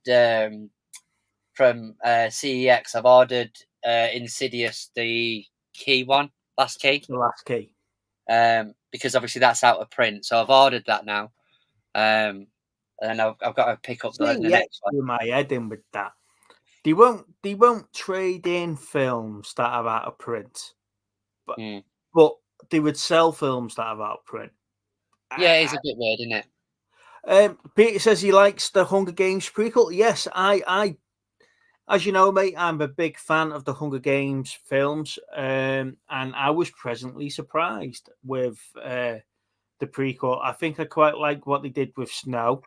from CEX. I've ordered Insidious, the Last Key. The Last Key. Because obviously that's out of print, so I've ordered that now. And I've got to pick up the next one. My head in with that. They won't trade in films that are out of print, but they would sell films that are out of print. Yeah, it's a bit weird, isn't it? Peter says he likes the Hunger Games prequel. Yes, I as you know, mate, I'm a big fan of the Hunger Games films, and I was pleasantly surprised with the prequel. I think I quite like what they did with Snow,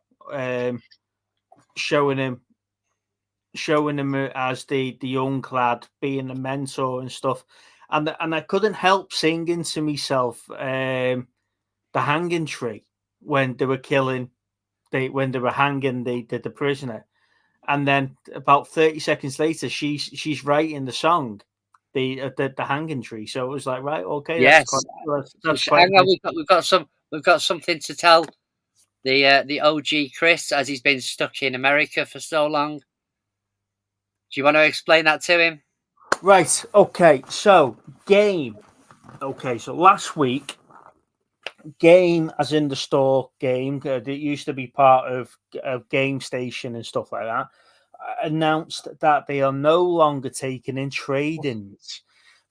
showing him as the young lad, being a mentor and stuff, and I couldn't help singing to myself the hanging tree when they were hanging the prisoner. And then about 30 seconds later, she's writing the song, the hanging tree. So it was like, right, okay, yes. That's quite hang on, we've got something to tell the OG Chris, as he's been stuck in America for so long. Do you want to explain that to him? Right. Okay. So Game. Okay. So last week, Game, as in the store Game, that used to be part of Game Station and stuff like that, announced that they are no longer taking in trade-ins.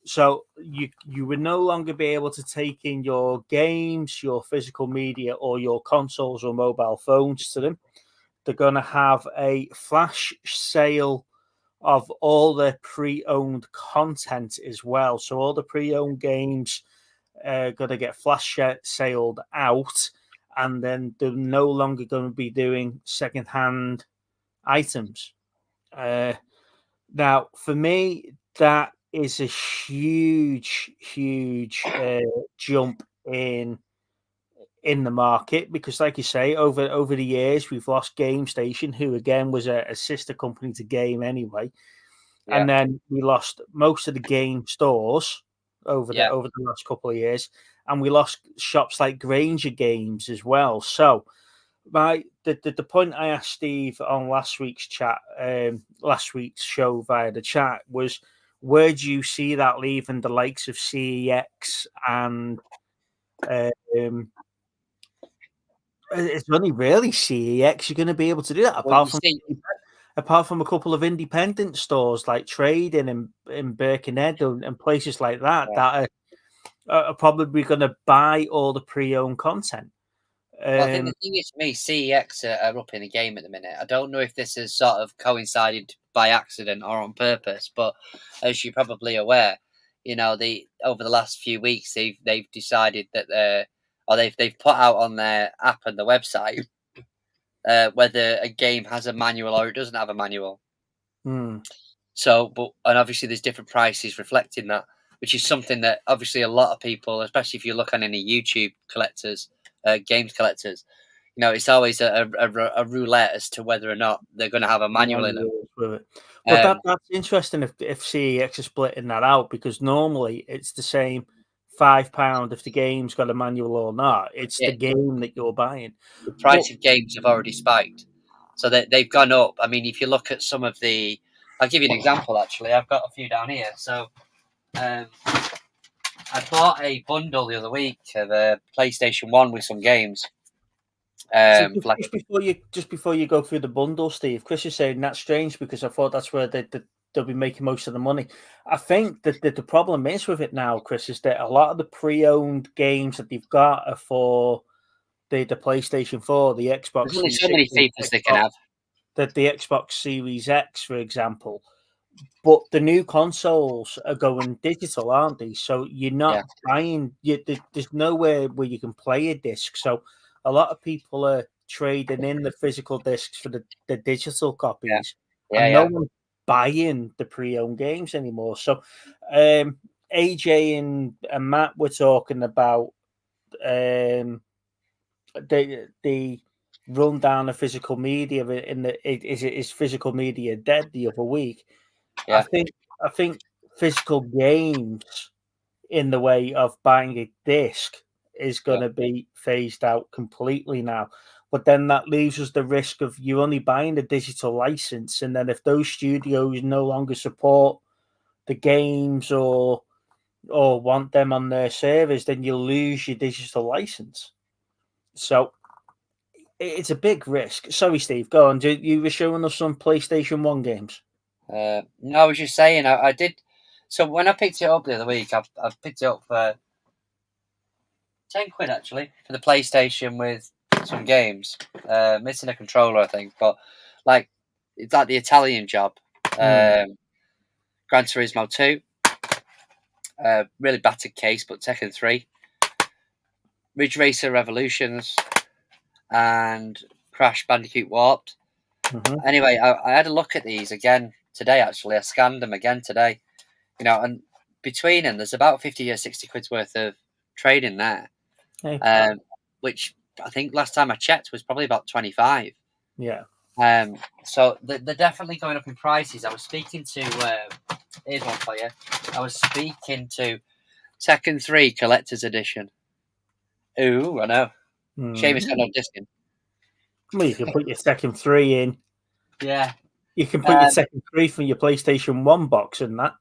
So you would no longer be able to take in your games, your physical media, or your consoles or mobile phones to them. They're going to have a flash sale of all their pre-owned content as well. So all the pre-owned games going to get flash sailed out, and then they're no longer going to be doing second-hand items. Now, for me, that is a huge jump in the market, because, like you say, over the years, we've lost Game Station, who again was a sister company to Game anyway, and then we lost most of the Game stores over the last couple of years, and we lost shops like Granger Games as well. So The point I asked Steve on last week's show via the chat was, where do you see that leaving the likes of CEX and it's only really CEX you're going to be able to do that, apart from a couple of independent stores like Trading in Birkenhead and places like that that are probably going to buy all the pre-owned content. Well, I think the thing is, for me, CEX are up in the game at the minute. I don't know if this has sort of coincided by accident or on purpose, but as you're probably aware, over the last few weeks they've decided that they've put out on their app and the website whether a game has a manual or it doesn't have a manual. So, and obviously there's different prices reflecting that, which is something that obviously a lot of people, especially if you look on any YouTube games collectors, it's always a roulette as to whether or not they're going to have a manual in them. But that's interesting if CEX is splitting that out, because normally it's the same £5 if the game's got a manual or not. It's the game that you're buying. The price of games have already spiked, so they've gone up. I mean, if you look at some of I'll give you an example. Actually, I've got a few down here. So, I bought a bundle the other week of a PlayStation 1 with some games. Just before you go through the bundle, Steve, Chris is saying that's strange because I thought that's where they'll be making most of the money. I think that the problem is with it now, Chris, is that a lot of the pre-owned games that they've got are for the PlayStation 4, the Xbox. There's only so many FIFAs they can have. The Xbox Series X, for example. But the new consoles are going digital, aren't they? So you're not buying. There's nowhere where you can play a disc. So a lot of people are trading in the physical discs for the digital copies. No one's buying the pre-owned games anymore. So AJ and Matt were talking about the rundown of physical media is physical media dead the other week. I think physical games in the way of buying a disc is going to be phased out completely now. But then that leaves us the risk of you only buying a digital license, and then if those studios no longer support the games or want them on their servers, then you lose your digital license. So it's a big risk. Sorry, Steve, go on. You were showing us some PlayStation 1 games. No, I was just saying I did. So when I picked it up the other week, I've picked it up for £10 actually for the PlayStation with some games. Missing a controller, I think, but it's like the Italian Job. Gran Turismo 2. Really battered case, but Tekken 3. Ridge Racer Revolutions and Crash Bandicoot Warped. Anyway, I had a look at these again today, actually. I scanned them again today. And between them, there's about 50 or 60 quid's worth of trading there. Which I think last time I checked was probably about 25. Yeah. So they're definitely going up in prices. I was speaking to, here's one for you. I was speaking to Tekken 3 Collector's Edition. Ooh, I know. Shame it's got no disc in. Well, you can put your Tekken 3 in. Yeah. You can put your Tekken 3 from your PlayStation 1 box in that.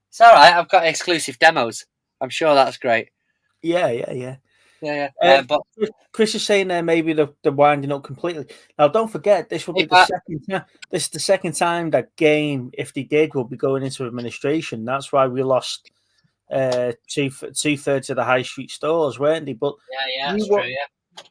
It's all right. I've got exclusive demos. I'm sure that's great. Yeah. But Chris is saying there maybe they're winding up completely. Now, don't forget, this will be the second time. This is the second time that game, if they did, will be going into administration. That's why we lost two-thirds of the high street stores, weren't they? But that's true.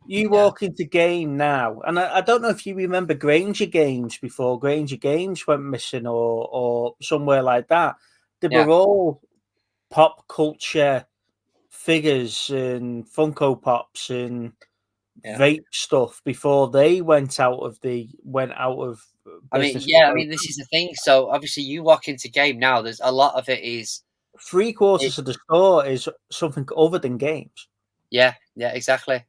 You walk into game now, and I don't know if you remember Granger Games before Granger Games went missing or somewhere like that. They were all pop culture figures and Funko Pops and vape stuff before they went out of business. I mean, this is the thing. So obviously, you walk into game now. There's a lot of it is 3/4 of the store is something other than games. Yeah, exactly.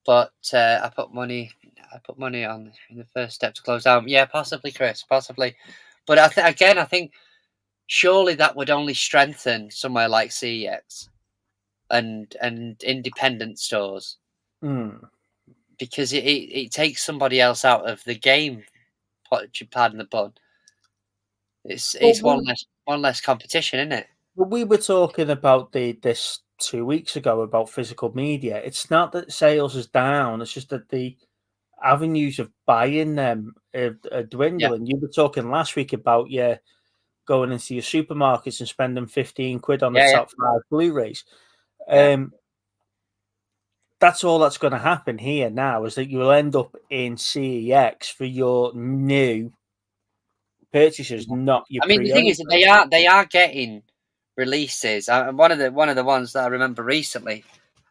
But I put money on in the first step to close down. Yeah, possibly, Chris, possibly. But I think surely that would only strengthen somewhere like CEX and independent stores. because it takes somebody else out of the game. Pardon the pun. It's Well, one less competition, isn't it? we were talking about this 2 weeks ago about physical media. It's not that sales is down; it's just that the avenues of buying them are dwindling. You were talking last week about going into your supermarkets and spending 15 quid on the top 5 Blu-rays. That's all that's going to happen here now, is that you'll end up in CEX for your new purchases, not your the thing is that they are getting releases. One of the ones that I remember recently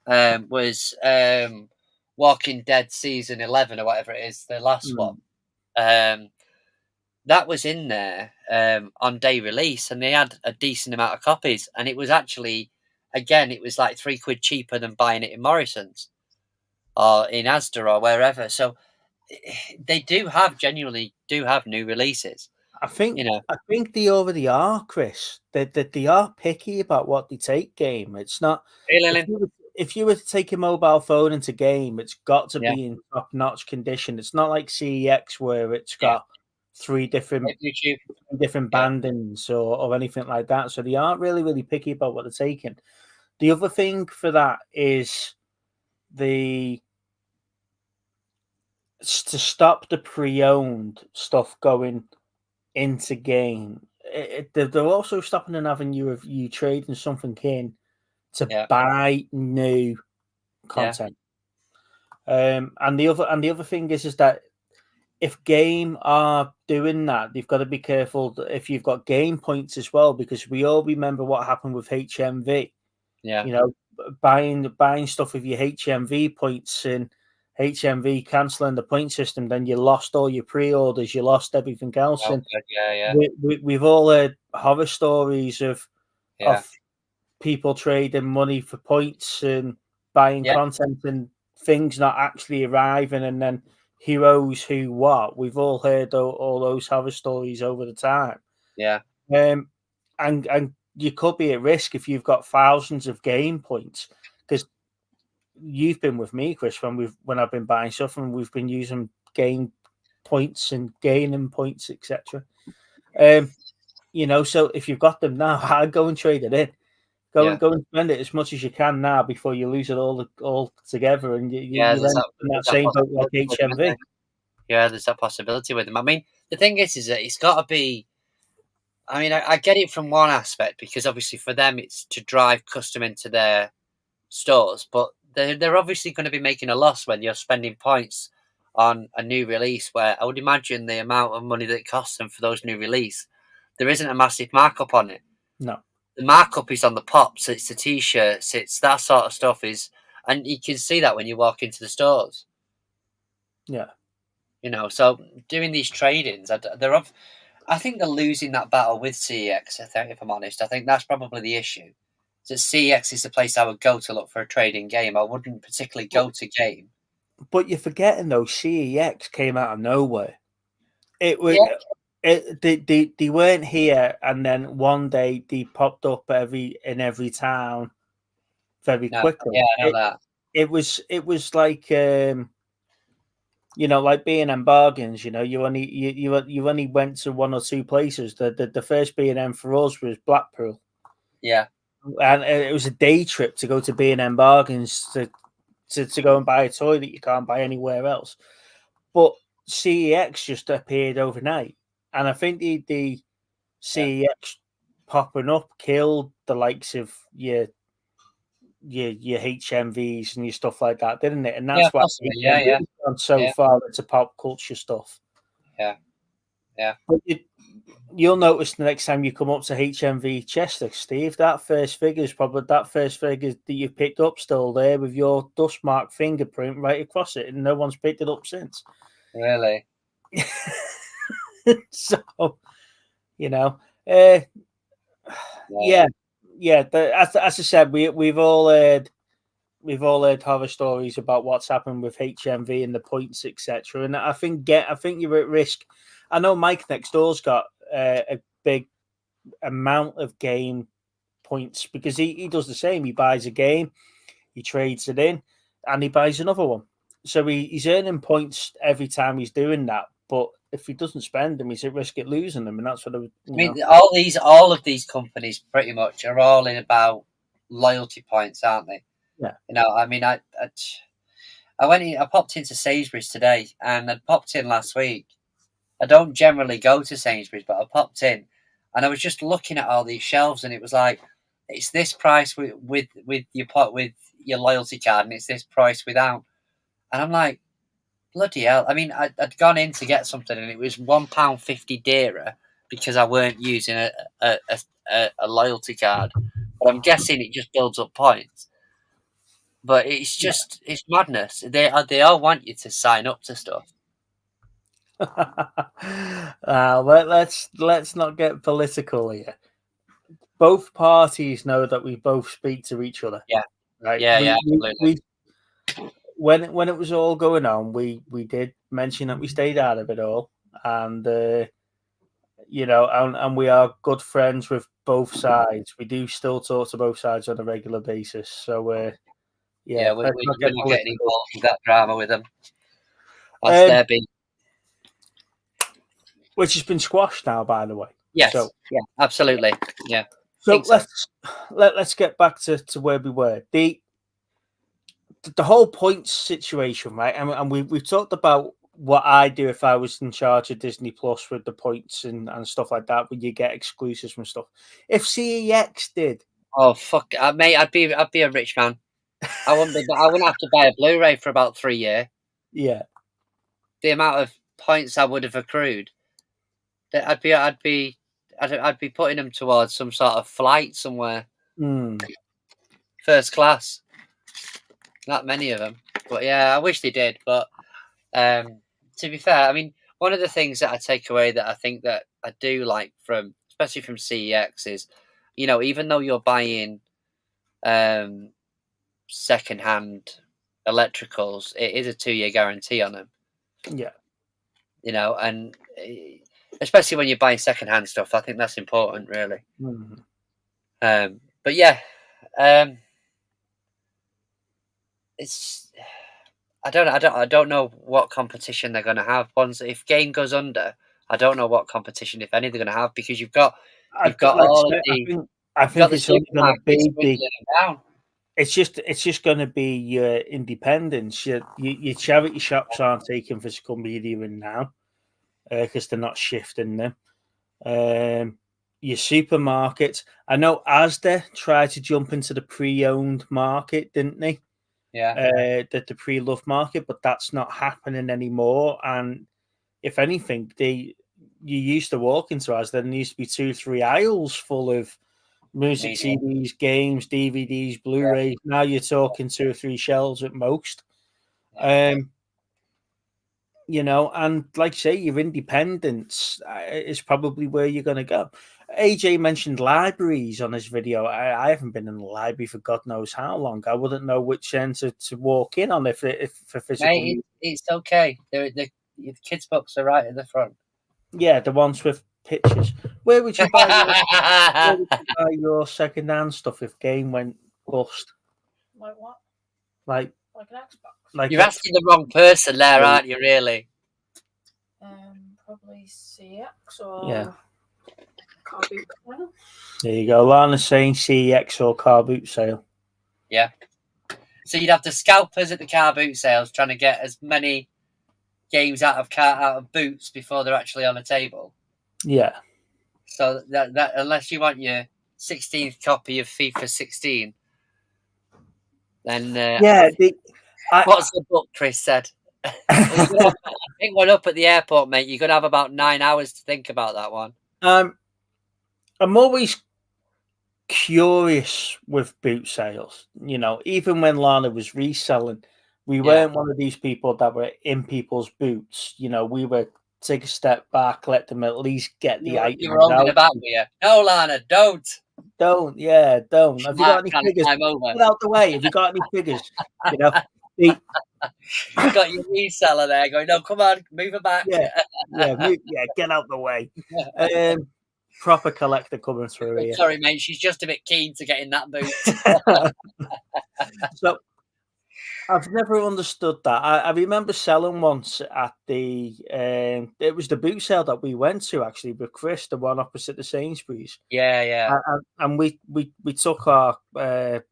was Walking Dead season 11 or whatever it is, the last one. That was in there on day release, and they had a decent amount of copies, and it was actually, again, it was like £3 cheaper than buying it in Morrison's or in Asda or wherever. So they genuinely do have new releases. I think they already are, Chris. That they are picky about what they take game. It's not if you were to take a mobile phone into game, it's got to be in top-notch condition. It's not like CEX where it's got three different bandings or anything like that. So they aren't really picky about what they're taking. The other thing for that is to stop the pre-owned stuff going into game. They're also stopping an avenue of you trading something in to buy new content. And the other thing is that if game are doing that, they've got to be careful if you've got game points as well, because we all remember what happened with HMV. Buying stuff with your HMV points and HMV cancelling the point system, then you lost all your pre-orders, you lost everything else. We've all heard horror stories of people trading money for points and buying content and things not actually arriving, and then heroes who we've all heard all those horror stories over the time. And you could be at risk if you've got thousands of game points, because you've been with me, Chris, when I've been buying stuff and we've been using game points and gaining points, etc. So if you've got them now, I'd go and trade it in. Go and spend it as much as you can now before you lose it all together, and you're in that same boat like HMV. Yeah, there's that possibility with them. I mean, the thing is that it's got to be. I mean, I get it from one aspect, because obviously for them it's to drive custom into their stores, but they're obviously going to be making a loss when you're spending points on a new release, where I would imagine the amount of money that it costs them for those new release, there isn't a massive markup on it. No. The markup is on the pops, it's the t-shirts, it's that sort of stuff and you can see that when you walk into the stores. Yeah. So doing these trade-ins, I think they're losing that battle with CEX, if I'm honest. I think that's probably the issue. So CEX is the place I would go to look for a trading game. I wouldn't particularly go to game. But you're forgetting though, CEX came out of nowhere. It was they weren't here, and then one day they popped up in every town very quickly. Yeah, I know that. It was like like B&M bargains. You only went to one or two places. The first B&M for us was Blackpool. Yeah. And it was a day trip to go to B&M bargains to go and buy a toy that you can't buy anywhere else. But CEX just appeared overnight, and I think the CEX popping up killed the likes of your HMVs and your stuff like that, didn't it? And that's why it's gone so far into pop culture stuff. Yeah. But you'll notice the next time you come up to HMV Chester, Steve, that first figure that you picked up still there with your dust mark fingerprint right across it, and no one's picked it up since. Really? So, as I said, we've all heard horror stories about what's happened with HMV and the points, etc. And I think you're at risk. I know Mike next door's got a big amount of game points, because he does the same. He buys a game, he trades it in, and he buys another one. he's earning points every time he's doing that. But if he doesn't spend them, he's at risk of losing them, and that's what I mean, all of these companies pretty much are all in about loyalty points, aren't they? Yeah. You know, I mean, I popped into Sainsbury's today, and I popped in last week. I don't generally go to Sainsbury's, but I popped in, and I was just looking at all these shelves, and it was like, it's this price with your loyalty card, and it's this price without. And I'm like, bloody hell! I mean, I'd gone in to get something, and it was £1.50 dearer because I weren't using a loyalty card. But I'm guessing it just builds up points. But it's just it's madness. They all want you to sign up to stuff. Let's not get political here. Both parties know that we both speak to each other. Yeah, right. Yeah, absolutely. When it was all going on, we did mention that we stayed out of it all, and you know, and we are good friends with both sides. We do still talk to both sides on a regular basis. So we're not getting involved in that drama with them. Which has been squashed now, by the way. Yes. So, yeah, absolutely. Yeah. So let's get back to where we were. The whole points situation, right? And we've talked about what I do if I was in charge of Disney Plus with the points and stuff like that, where you get exclusives and stuff. If CEX did, oh fuck, mate, I'd be a rich man. I wouldn't have to buy a Blu-ray for about 3 years. Yeah, the amount of points I would have accrued, that I'd be putting them towards some sort of flight somewhere, first class. Not many of them, but yeah, I wish they did. But to be fair, I mean, one of the things that I take away that I think that I do like especially from CEX is, you know, even though you're buying second-hand electricals, it is a 2-year guarantee on them. Yeah, you know, and especially when you're buying second-hand stuff, I think that's important, really. But yeah, it's I don't know what competition they're going to have. If Game goes under, I don't know what competition, if any, they're going to have, because you've got all of the. I think it's only going to be down. It's just going to be your independents. Your charity shops aren't taking physical media in now because they're not shifting them. Your supermarkets. I know Asda tried to jump into the pre-owned market, didn't they? Yeah. The pre-loved market, but that's not happening anymore. And if anything, you used to walk into Asda, there used to be 2-3 aisles full of music, CDs, games, DVDs, Blu-rays. Yeah. Now you're talking 2 or 3 shelves at most. You know, and like I say, your independence is probably where you're going to go. AJ mentioned libraries on his video. I haven't been in the library for God knows how long. I wouldn't know which end to walk in on if for physical. Mate, it's okay. The kids' books are right at the front. Yeah, the ones with pictures. Where would you buy your second-hand stuff if Game went bust? Like what? Like an Xbox. Like you're asking the wrong person there, aren't you? Really? Probably CX or yeah. Car boot sale. There you go. Lana's saying CX or car boot sale. Yeah. So you'd have the scalpers at the car boot sales trying to get as many games out of boots before they're actually on a table. Yeah. So that unless you want your 16th copy of FIFA 16, then what's the book Chris said? Pick one up at the airport, mate. You're gonna have about 9 hours to think about that one. I'm always curious with boot sales. You know, even when Lana was reselling, we weren't one of these people that were in people's boots. You know, we were take a step back, let them at least get the item. You were holding about you. No, Lana, don't. Don't. Have you got any figures? Get out the way. Have you got any figures? You know. You got your reseller there going, no, come on, move it back. Get out the way. Proper collector coming through here. Sorry, mate, she's just a bit keen to get in that boot. So I've never understood that. I remember selling once at the it was the boot sale that we went to actually with Chris, the one opposite the Sainsbury's. Yeah, yeah. And we took our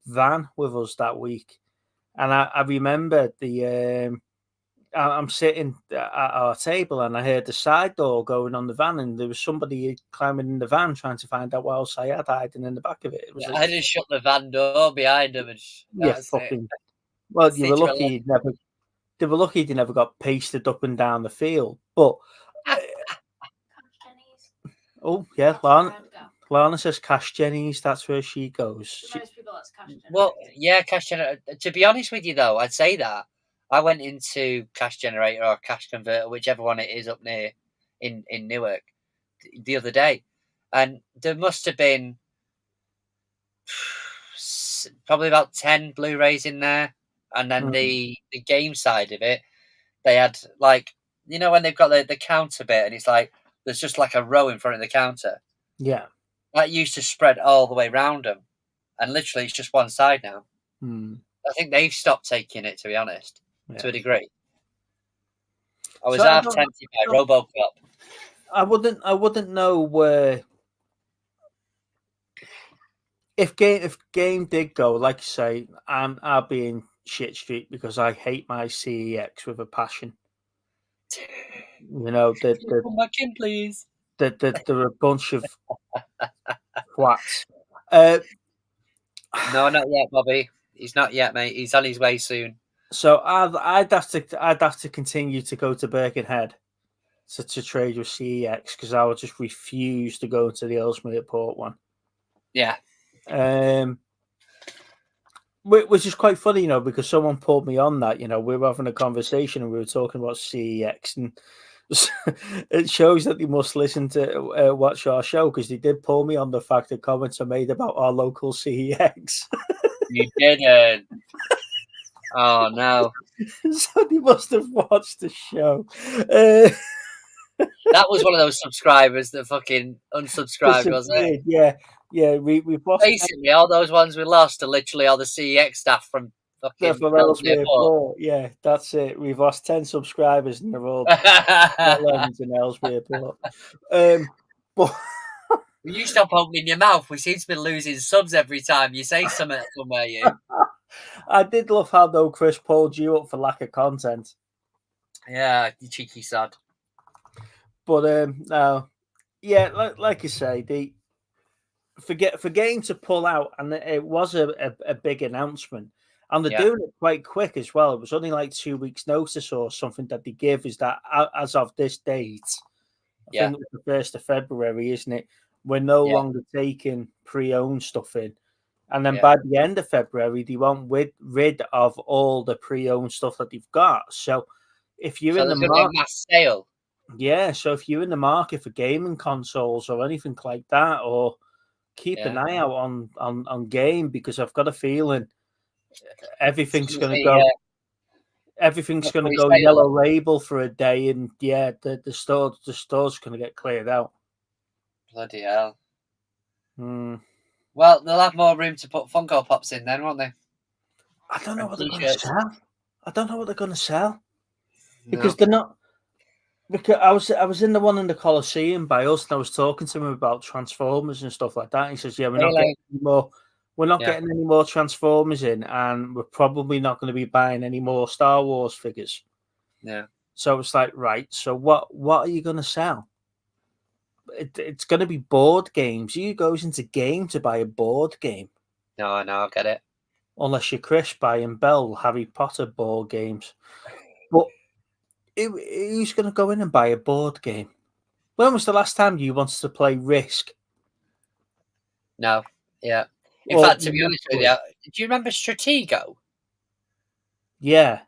van with us that week, and I remember I'm sitting at our table and I heard the side door going on the van, and there was somebody climbing in the van trying to find out what else I had hiding in the back of it. It was Yeah, like, I just shut the van door behind him, and yeah, that's it. fucking. Well, you were Sit lucky you never. They were lucky they never got pasted up and down the field. But oh yeah, Lana says Cash Jenny's. That's where she goes. Most people, that's cash generator. Well, yeah, cash generator. To be honest with you, though, I'd say that I went into cash generator or cash converter, whichever one it is up near in Newark, the other day, and there must have been probably about 10 Blu-rays in there, and then the game side of it, they had like, you know, when they've got the counter bit, and it's like there's just like a row in front of the counter. Yeah, That used to spread all the way round them, and literally it's just one side now. I think they've stopped taking it, to be honest, to a degree. I was half tempted by RoboCop. I wouldn't know where if game did go, like you say, I'll be in shit street because I hate my CEX with a passion. You know, Come back in, please. They're a bunch of twats. No, not yet, Bobby. He's not yet, mate. He's on his way soon. So I'd have to continue to go to Birkenhead to trade with CEX because I would just refuse to go to the Ellesmere Port one. Yeah. Which is quite funny, you know, because someone pulled me on that. You know, we were having a conversation and we were talking about CEX, and it shows that they must listen to watch our show because they did pull me on the fact that comments are made about our local CEX. You didn't. Oh no! So they must have watched the show. That was one of those subscribers that fucking unsubscribed, wasn't it? Yeah. We've lost. Basically, all those ones we lost are literally all the CEX staff from fucking Ellesmere Port. Yeah, that's it. We've lost 10 subscribers and they're all in Ellesmere Port. But you stop opening your mouth. We seem to be losing subs every time you say something somewhere. You. I did love how though Chris pulled you up for lack of content. Yeah, you cheeky sod. But no, yeah, like you say, for game to pull out, and it was a big announcement, and they're doing it quite quick as well. It was only like 2 weeks' notice or something that they give. Is that as of this date? I think it was the 1st of February, isn't it? We're no longer taking pre-owned stuff in. And then by the end of February, they want rid of all the pre-owned stuff that they've got. So if you're in the market, mass sale. Yeah, so if you're in the market for gaming consoles or anything like that, or keep an eye out on game, because I've got a feeling everything's going to go. Everything's going to go yellow label for a day, and the store's going to get cleared out. Bloody hell! Well, they'll have more room to put Funko Pops in then, won't they? I don't know what they're going to sell. I don't know what they're going to sell because they're not. Because I was in the one in the Colosseum by us, and I was talking to him about Transformers and stuff like that. And he says, "Yeah, we're not getting any more. We're not getting any more Transformers in, and we're probably not going to be buying any more Star Wars figures." Yeah. So it's like, right. So what are you going to sell? It's going to be board games. Who goes into game to buy a board game? No, I get it. Unless you're Chris buying Bell Harry Potter board games, but. Who's going to go in and buy a board game? When was the last time you wanted to play Risk? No, yeah. In fact, to be honest with you, do you remember Stratego? Yeah.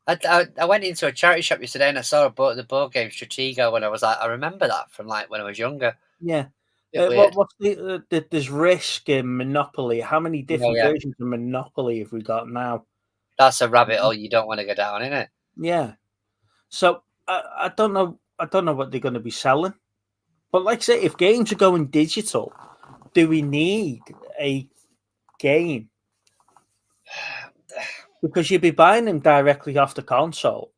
I went into a charity shop yesterday and I saw the board game Stratego, and I was like, I remember that from like when I was younger. Yeah. What's there's Risk and Monopoly. How many different versions of Monopoly have we got now? That's a rabbit hole you don't want to go down, isn't it? Yeah. So I don't know. I don't know what they're going to be selling. But like I say, if games are going digital, do we need a game? Because you'd be buying them directly off the console.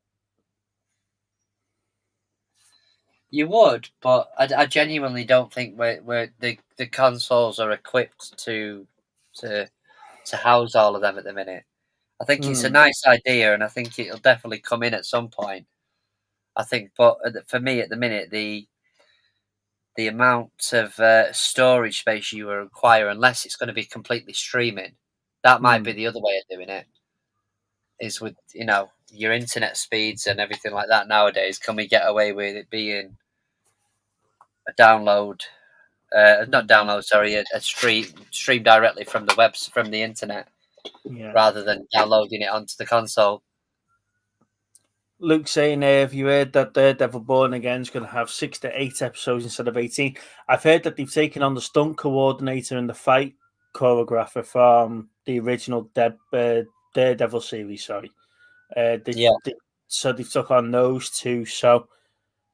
You would, but I genuinely don't think where the consoles are equipped to house all of them at the minute. I think it's a nice idea, and I think it'll definitely come in at some point. I think, but for me at the minute, the amount of storage space you require, unless it's going to be completely streaming, that might be the other way of doing it. Is with your internet speeds and everything like that nowadays. Can we get away with it being a download? Not download, sorry, a stream directly from the webs from the internet, rather than downloading it onto the console. Luke saying, have you heard that Daredevil Born Again is going to have 6 to 8 episodes instead of 18? I've heard that they've taken on the stunt coordinator and the fight choreographer from the original Daredevil series. Sorry, so they've took on those two. So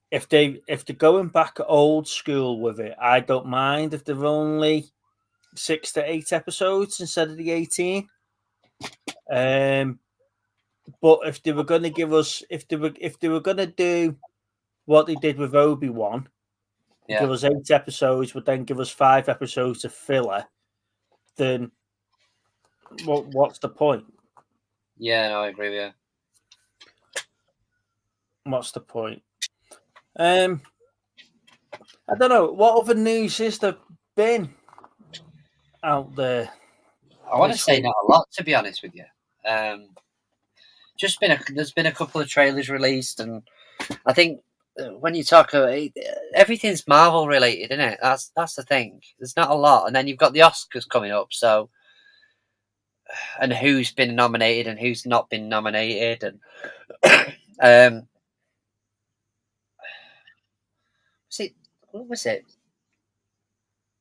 if they're going back old school with it, I don't mind if they're only 6 to 8 episodes instead of the 18. But if they were going to give us, if they were going to do what they did with Obi-Wan, give us 8 episodes, but then give us 5 episodes of filler, then what's the point? Yeah, no, I agree with you. What's the point? I don't know. What other news is there been out there? I want to say not a lot, to be honest with you. There's been a couple of trailers released, and I think when you talk about everything's Marvel related, isn't it? That's the thing. There's not a lot, and then you've got the Oscars coming up, so and who's been nominated and who's not been nominated, and what was it?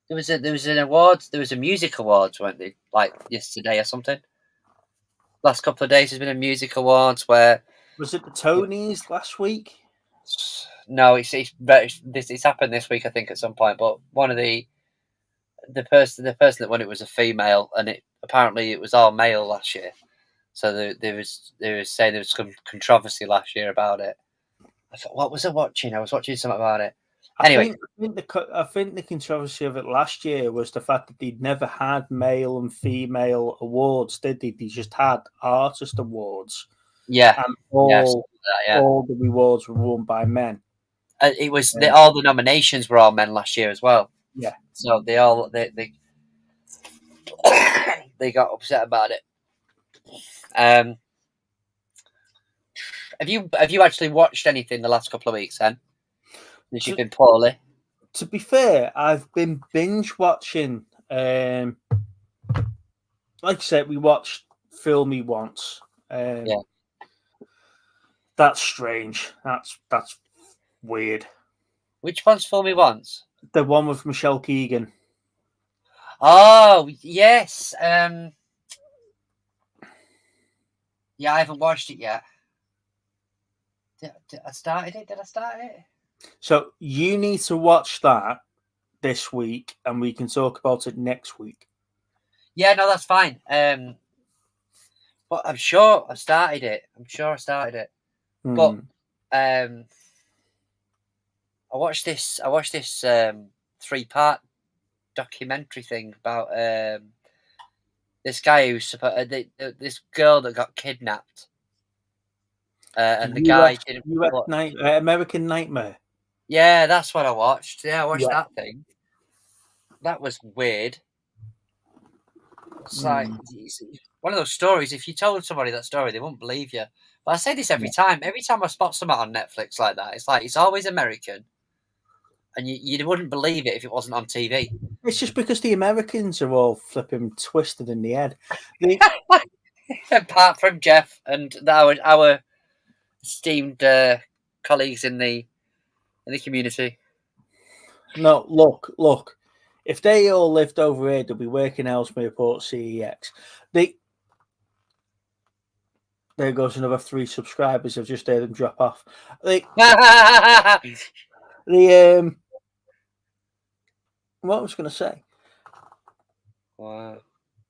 There was an awards. There was a music awards, weren't they? Like yesterday or something. Last couple of days has been a music awards where. Was it the Tonys last week? No, it's happened this week, I think, at some point. But one of the person that won it was a female, and apparently it was all male last year. So they was saying there was some controversy last year about it. I thought, what was I watching? I was watching something about it. Anyway, I think the controversy of it last year was the fact that they'd never had male and female awards, did they? They just had artist awards. Yeah, and all the rewards were won by men. It was all the nominations were all men last year as well. Yeah, so they they got upset about it. Have you actually watched anything the last couple of weeks then? Because you've been poorly. To be fair, I've been binge watching. Like I said, we watched Filmy once. That's strange. That's weird. Which one's Filmy Once? The one with Michelle Keegan. Oh yes. Yeah, I haven't watched it yet. Did I start it? So you need to watch that this week, and we can talk about it next week. Yeah, no, that's fine. But I'm sure I started it. But I watched this 3-part documentary thing about this guy who's this girl that got kidnapped. And the guy didn't. American Nightmare. Yeah, that's what I watched. Yeah, I watched that thing. That was weird. It's like one of those stories. If you told somebody that story, they wouldn't believe you. But I say this every time. Every time I spot something on Netflix like that, it's like it's always American, and you wouldn't believe it if it wasn't on TV. It's just because the Americans are all flipping twisted in the head. Apart from Jeff and our esteemed colleagues in the community. No, look. If they all lived over here, they'd be working Ellesmere Port CEX. There goes another 3 subscribers. I've just heard them drop off. What was I going to say? Wow.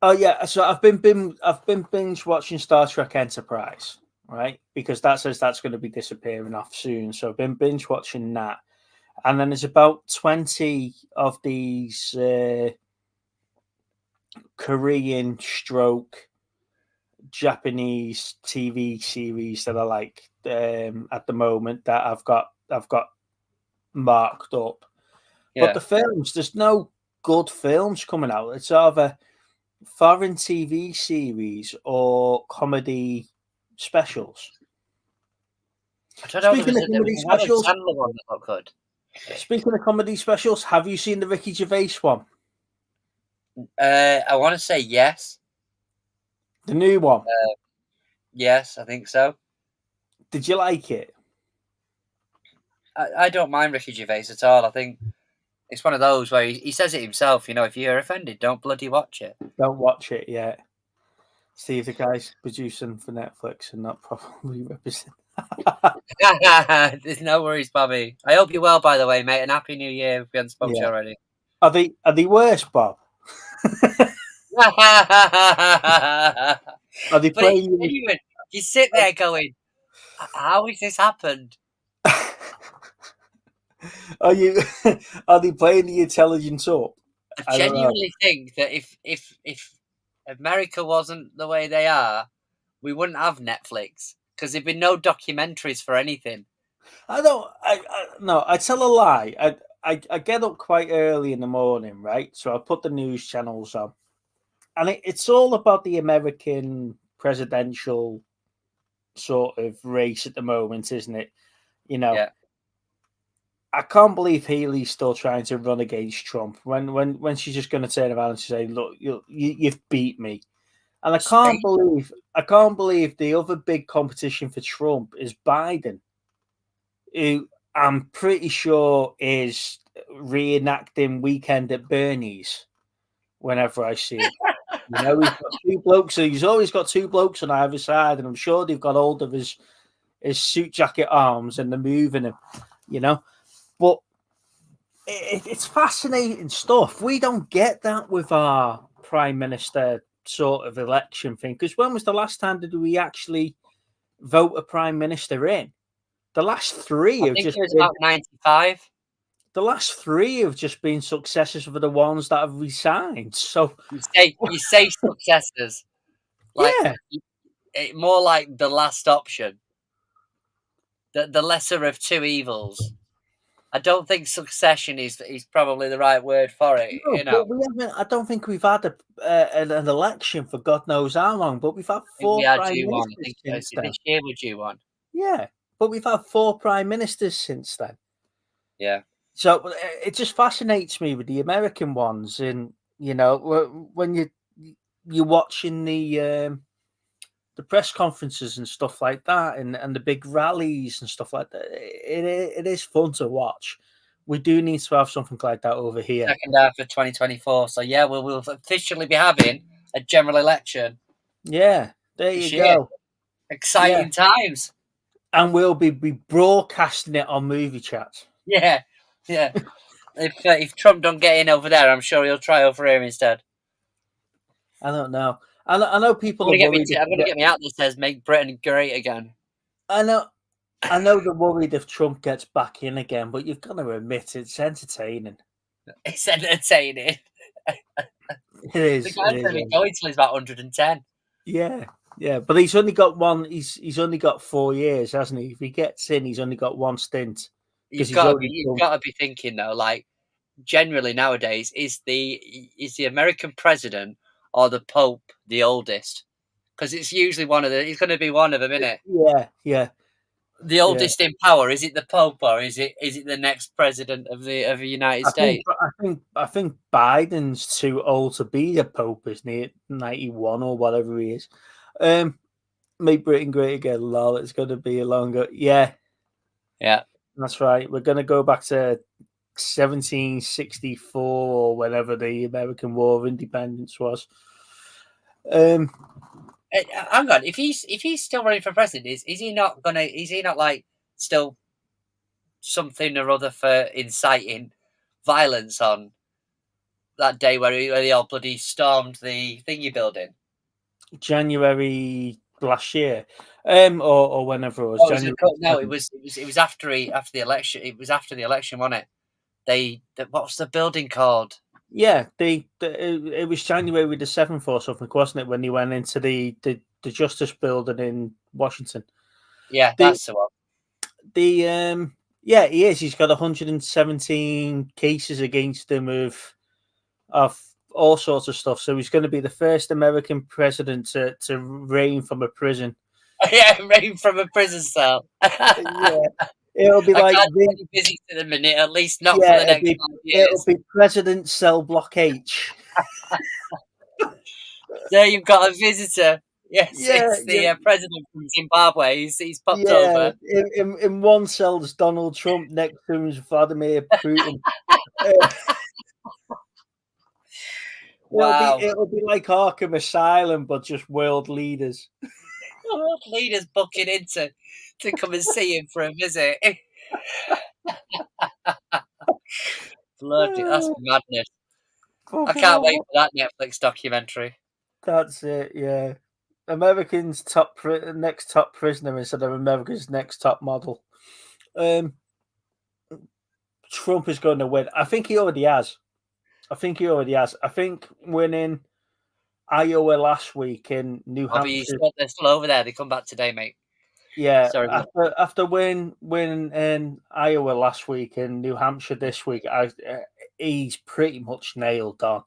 Oh yeah, so I've been binge watching Star Trek Enterprise, right? Because that says that's going to be disappearing off soon. So I've been binge watching that, and then there's about 20 of these Korean stroke Japanese TV series that I like at the moment that I've got marked up. Yeah. But the films, there's no good films coming out. It's either foreign TV series or comedy specials. I don't know. Speaking of There comedy was an Adam specials, Sandler one that looked good. speaking of comedy specials, have you seen the Ricky Gervais one, I want to say yes. the new one? Yes, I think so. Did you like it? I don't mind Ricky Gervais at all. I think it's one of those where he says it himself. You know, if you're offended, don't bloody watch it. Don't watch it yet. See if the guy's producing for Netflix and not probably represent. There's no worries, Bobby. I hope you're well, by the way, mate, and Happy New Year if we haven't spoken to you Yeah. already. Are they worse, Bob? Are they But playing you? genuine. You sit there going, how has this happened? Are you? Are they playing the intelligence up? I I don't know. genuinely think that if America wasn't the way they are, we wouldn't have Netflix because there'd be no documentaries for anything. No, I tell a lie. I get up quite early in the morning, right? So I put the news channels on, and it's all about the American presidential sort of race at the moment, isn't it? You know, Yeah. I can't believe Haley's still trying to run against Trump when she's just going to turn around and say, "Look, you've beat me," and I can't believe the other big competition for Trump is Biden, who I'm pretty sure is reenacting Weekend at Bernie's whenever I see him. You know, he's got two blokes. So he's always got two blokes on either side, and I'm sure they've got hold of his suit jacket arms and they're moving him. You know, but it's fascinating stuff. We don't get that with our prime minister sort of election thing. Because when was the last time did we actually vote a prime minister in? The last three I have think just it was been, about 95. the last three have just been successes for the ones that have resigned. So You say successors. Like yeah, more like the last option. The lesser of two evils. I don't think succession is probably the right word for it. no, You know, but we haven't. I don't think we've had an election for God knows how long. But we've had I think we four had prime due one. I ministers think since then. this year we're due one. Yeah, but we've had four prime ministers since then. Yeah. So it just fascinates me with the American ones, and you know when you're watching the press conferences and stuff like that, and the big rallies and stuff like that. It is fun to watch. We do need to have something like that over here. Second half of 2024. So yeah, we'll officially be having a general election. Yeah, there this you year. go. Exciting times. And we'll be broadcasting it on Movie Chat. Yeah, yeah. If Trump don't get in over there, I'm sure he'll try over here instead. I don't know. I know people I'm are worried. going to get me out that says "Make Britain Great Again." I know they're worried if Trump gets back in again, but you've got to admit it's entertaining. It's entertaining. It is. The guy's going to be going till he's about 110. Yeah, but he's only got one. He's only got 4 years, hasn't he? If he gets in, he's only got one stint. You've got to be thinking though, like generally nowadays, is the American president or the Pope the oldest? Because it's usually one of the. He's going to be one of them, isn't it? Yeah. The oldest in power, is it the Pope or is it the next president of the United States? I think Biden's too old to be the Pope, isn't he? 91 or whatever he is. Make Britain great again, lol. It's going to be a longer. Yeah, that's right. We're going to go back to 1764 or whenever the American War of Independence was. Hang on, if he's still running for president, is he not like still something or other for inciting violence on that day where they all bloody stormed the thingy building? January last year, or whenever it was. Oh, January. it was after the election. It was after the election, wasn't it? What's the building called? Yeah, it was January the 7th or something, wasn't it? When he went into the Justice Building in Washington. Yeah, that's the one. Yeah, he is. He's got 117 cases against him of all sorts of stuff. So he's going to be the first American president to reign from a prison. Yeah, reign from a prison cell. Yeah, it'll be like busy for the minute, at least not for the next 5 years. It'll be President Cell Block H. There you've got a visitor. Yes, Yeah, it's the president from Zimbabwe. He's popped over. In one cell, there's Donald Trump. Next to him is Vladimir Putin. Wow. It'll be like Arkham Asylum, but just world leaders. World leaders booking in to come and see him for a visit. Bloody, that's madness. I can't wait for that Netflix documentary. That's it, yeah. American's next top prisoner instead of America's next top model. Trump is going to win. I think he already has. I think winning Iowa last week in New Hampshire. They're still over there. They come back today, mate. Yeah, sorry, after winning in Iowa last week and New Hampshire this week, he's pretty much nailed on.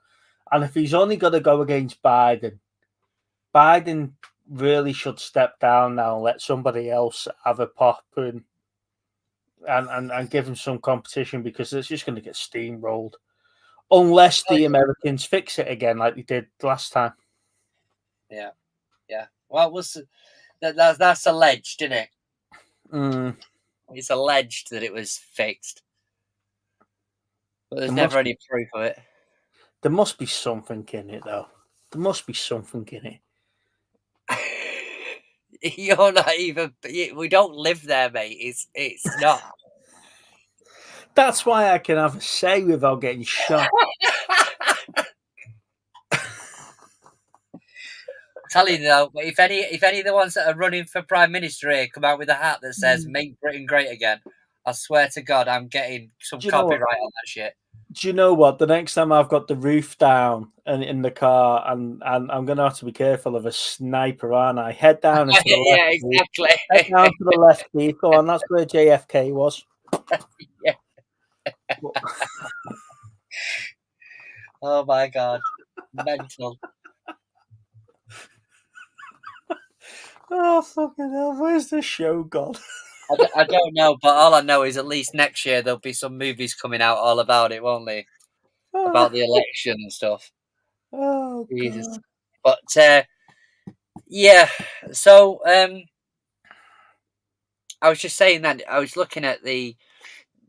And if he's only going to go against Biden really should step down now and let somebody else have a pop and give him some competition, because it's just going to get steamrolled. Unless the Americans fix it again like they did last time. Yeah. Well, that's alleged, isn't it? It's alleged that it was fixed, but there's never any proof of it. There must be something in it, though. There must be something in it. You're not even. We don't live there, mate. It's not. That's why I can have a say without getting shot. Tell you though, if any of the ones that are running for Prime Minister here come out with a hat that says "Make Britain Great Again," I swear to God, I'm getting some copyright on that shit. Do you know what? The next time I've got the roof down and in the car, and I'm going to have to be careful of a sniper, aren't I? Head down into the left. Yeah, exactly. Head down to the left, Steve. Go on, that's where JFK was. Yeah. Oh my God, mental. Oh fucking hell! Where's the show gone? I don't know, but all I know is at least next year there'll be some movies coming out all about it, won't they? About the election and stuff. Oh Jesus. God. But yeah, so I was just saying that I was looking at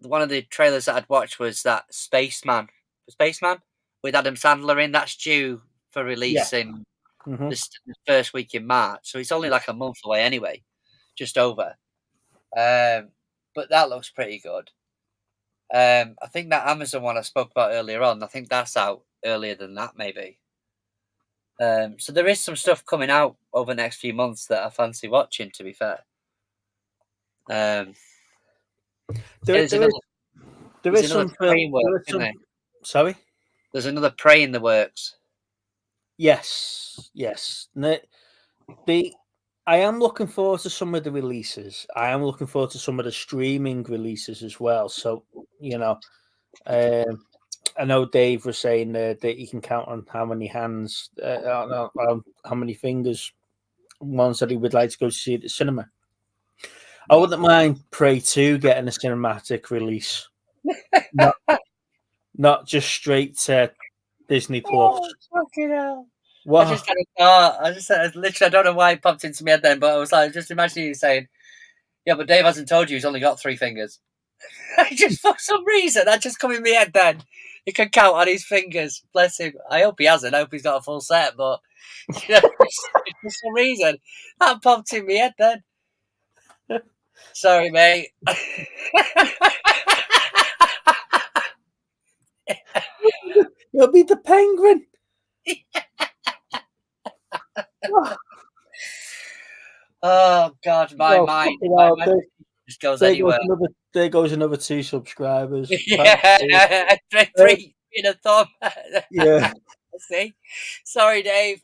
one of the trailers that I'd watched was that Spaceman with Adam Sandler in. That's due for release in the first week in March, so it's only like a month away anyway, just over. But that looks pretty good. I think that Amazon one I spoke about earlier on, I think that's out earlier than that, maybe. So there is some stuff coming out over the next few months that I fancy watching, to be fair. There's another Prey in the works, isn't there? Sorry? There's another Prey in the works. Yes. I am looking forward to some of the releases. I am looking forward to some of the streaming releases as well. So, I know Dave was saying that he can count on how many hands, how many fingers, ones that he would like to go to see at the cinema. I wouldn't mind Prey 2 getting a cinematic release. Not just straight to Disney Plus. Oh, fucking hell. What? I just had a thought. I don't know why it popped into my head then, but I was like, just imagining you saying, yeah, but Dave hasn't told you he's only got 3 fingers. Just for some reason, that just come in my head then. He can count on his fingers. Bless him. I hope he hasn't. I hope he's got a full set, but for some reason, that popped in my head then. Sorry, mate. It'll be the Penguin. Oh God, my Oh, mind fucking hell, just goes anywhere. there goes another 2 subscribers. Yeah, three in a thumb. Yeah. See, sorry, Dave.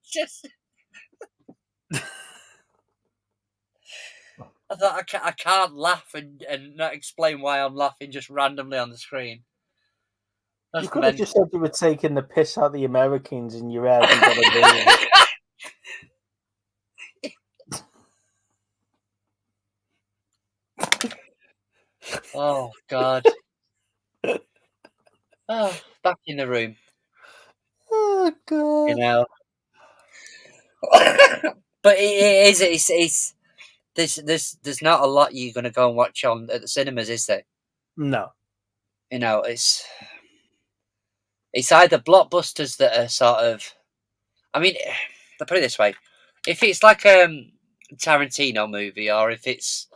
Just, I thought I can't laugh and not explain why I'm laughing just randomly on the screen. That's You could have mental. just said you were taking the piss out of the Americans in your head. And got away with it. Oh God. Oh, back in the room, Oh God. you know. But it's there's not a lot you're gonna go and watch on at the cinemas, is there? No. You know, it's either blockbusters that are sort of. I mean, to put it this way, if it's like Tarantino movie, or if it's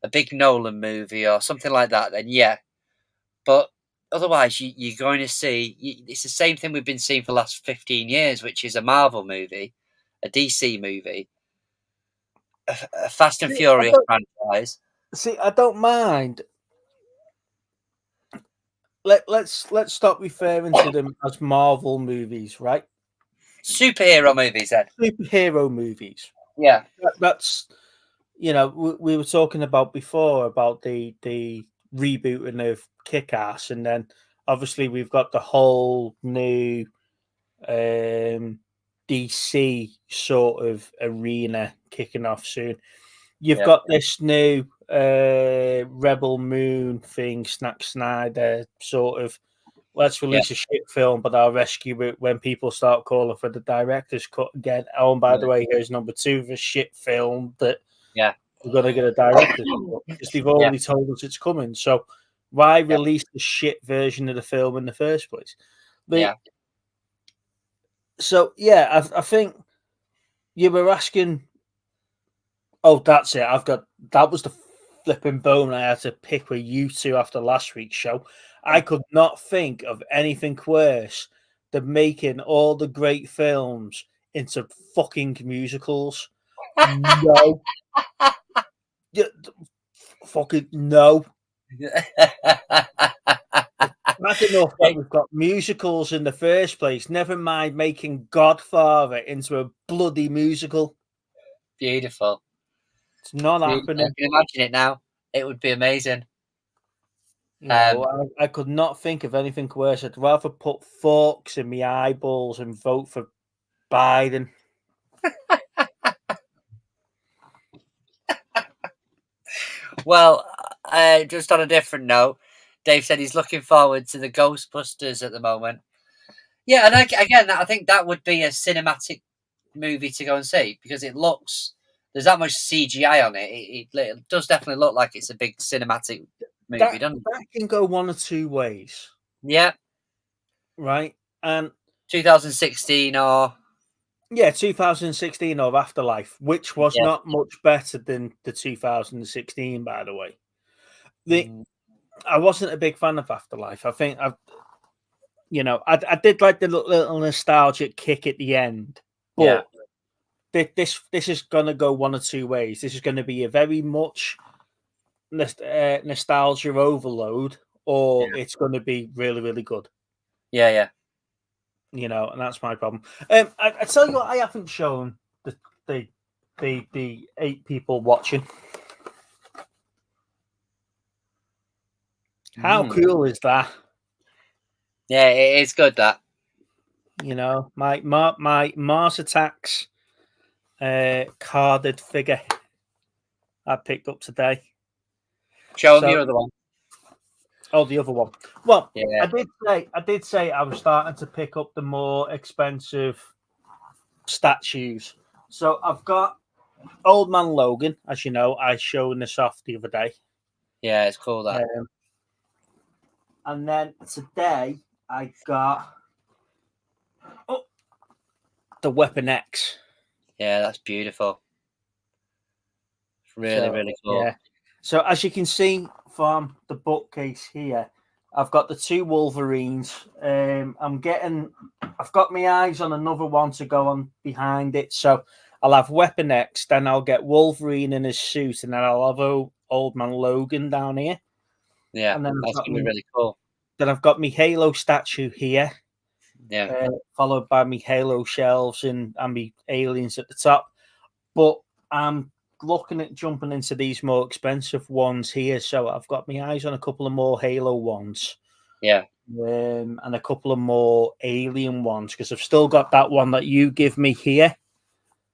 a big Nolan movie or something like that, then yeah. But otherwise, you're going to see. It's the same thing we've been seeing for the last 15 years, which is a Marvel movie, a DC movie, a Fast and Furious franchise. See, I don't mind. Let's stop referring to them as Marvel movies, right? Superhero movies, then. Superhero movies. Yeah. That's we were talking about before about the rebooting of Kick-Ass, and then obviously we've got the whole new DC sort of arena kicking off soon. You've got this new Rebel Moon thing, Snack Snyder sort of. Let's release a shit film, but I'll rescue it when people start calling for the director's cut again. Oh, and by the way, here's number 2 of a shit film that we're going to get a director's cut because they've already told us it's coming. So why release the shit version of the film in the first place? So, I think you were asking. Oh, that's it. That was the flipping bone I had to pick with you two after last week's show. I could not think of anything worse than making all the great films into fucking musicals. No. Fucking no. Bad enough that we've got musicals in the first place. Never mind making Godfather into a bloody musical. Beautiful. It's not happening. I can imagine it now. It would be amazing. I could not think of anything worse. I'd rather put forks in my eyeballs and vote for Biden. Well, just on a different note, Dave said he's looking forward to the Ghostbusters at the moment. Yeah, and again, I think that would be a cinematic movie to go and see because it looks. There's that much CGI on it. It does definitely look like it's a big cinematic movie, doesn't it? That can go one or two ways. Yeah. Right? And 2016 or... Yeah, 2016 or Afterlife, which was not much better than the 2016, by the way. I wasn't a big fan of Afterlife. I think I did like the little nostalgic kick at the end, but this is gonna go one or two ways. This is going to be a very much nostalgia overload, or it's going to be really, really good. Yeah. And that's my problem. I tell you what, I haven't shown the 8 people watching. How cool is that? Yeah, it is good. That my Mars Attacks carded figure I picked up today. Show me your other one. Oh, the other one. Well, yeah. I did say I was starting to pick up the more expensive statues. So I've got Old Man Logan, as you know, I showed this off the other day. Yeah, it's cool that. And then today I got the Weapon X. Yeah, that's beautiful. It's really, really cool. Yeah. So as you can see from the bookcase here, I've got the 2 Wolverines. I've got my eyes on another one to go on behind it. So I'll have Weapon X, then I'll get Wolverine in his suit, and then I'll have Old Man Logan down here. Yeah, And then that's gonna be really cool. Then I've got my Halo statue here, Yeah, followed by my Halo shelves and my aliens at the top. But I'm looking at jumping into these more expensive ones here. So I've got my eyes on a couple of more Halo ones. yeah. And a couple of more alien ones because I've still got that one that you give me here.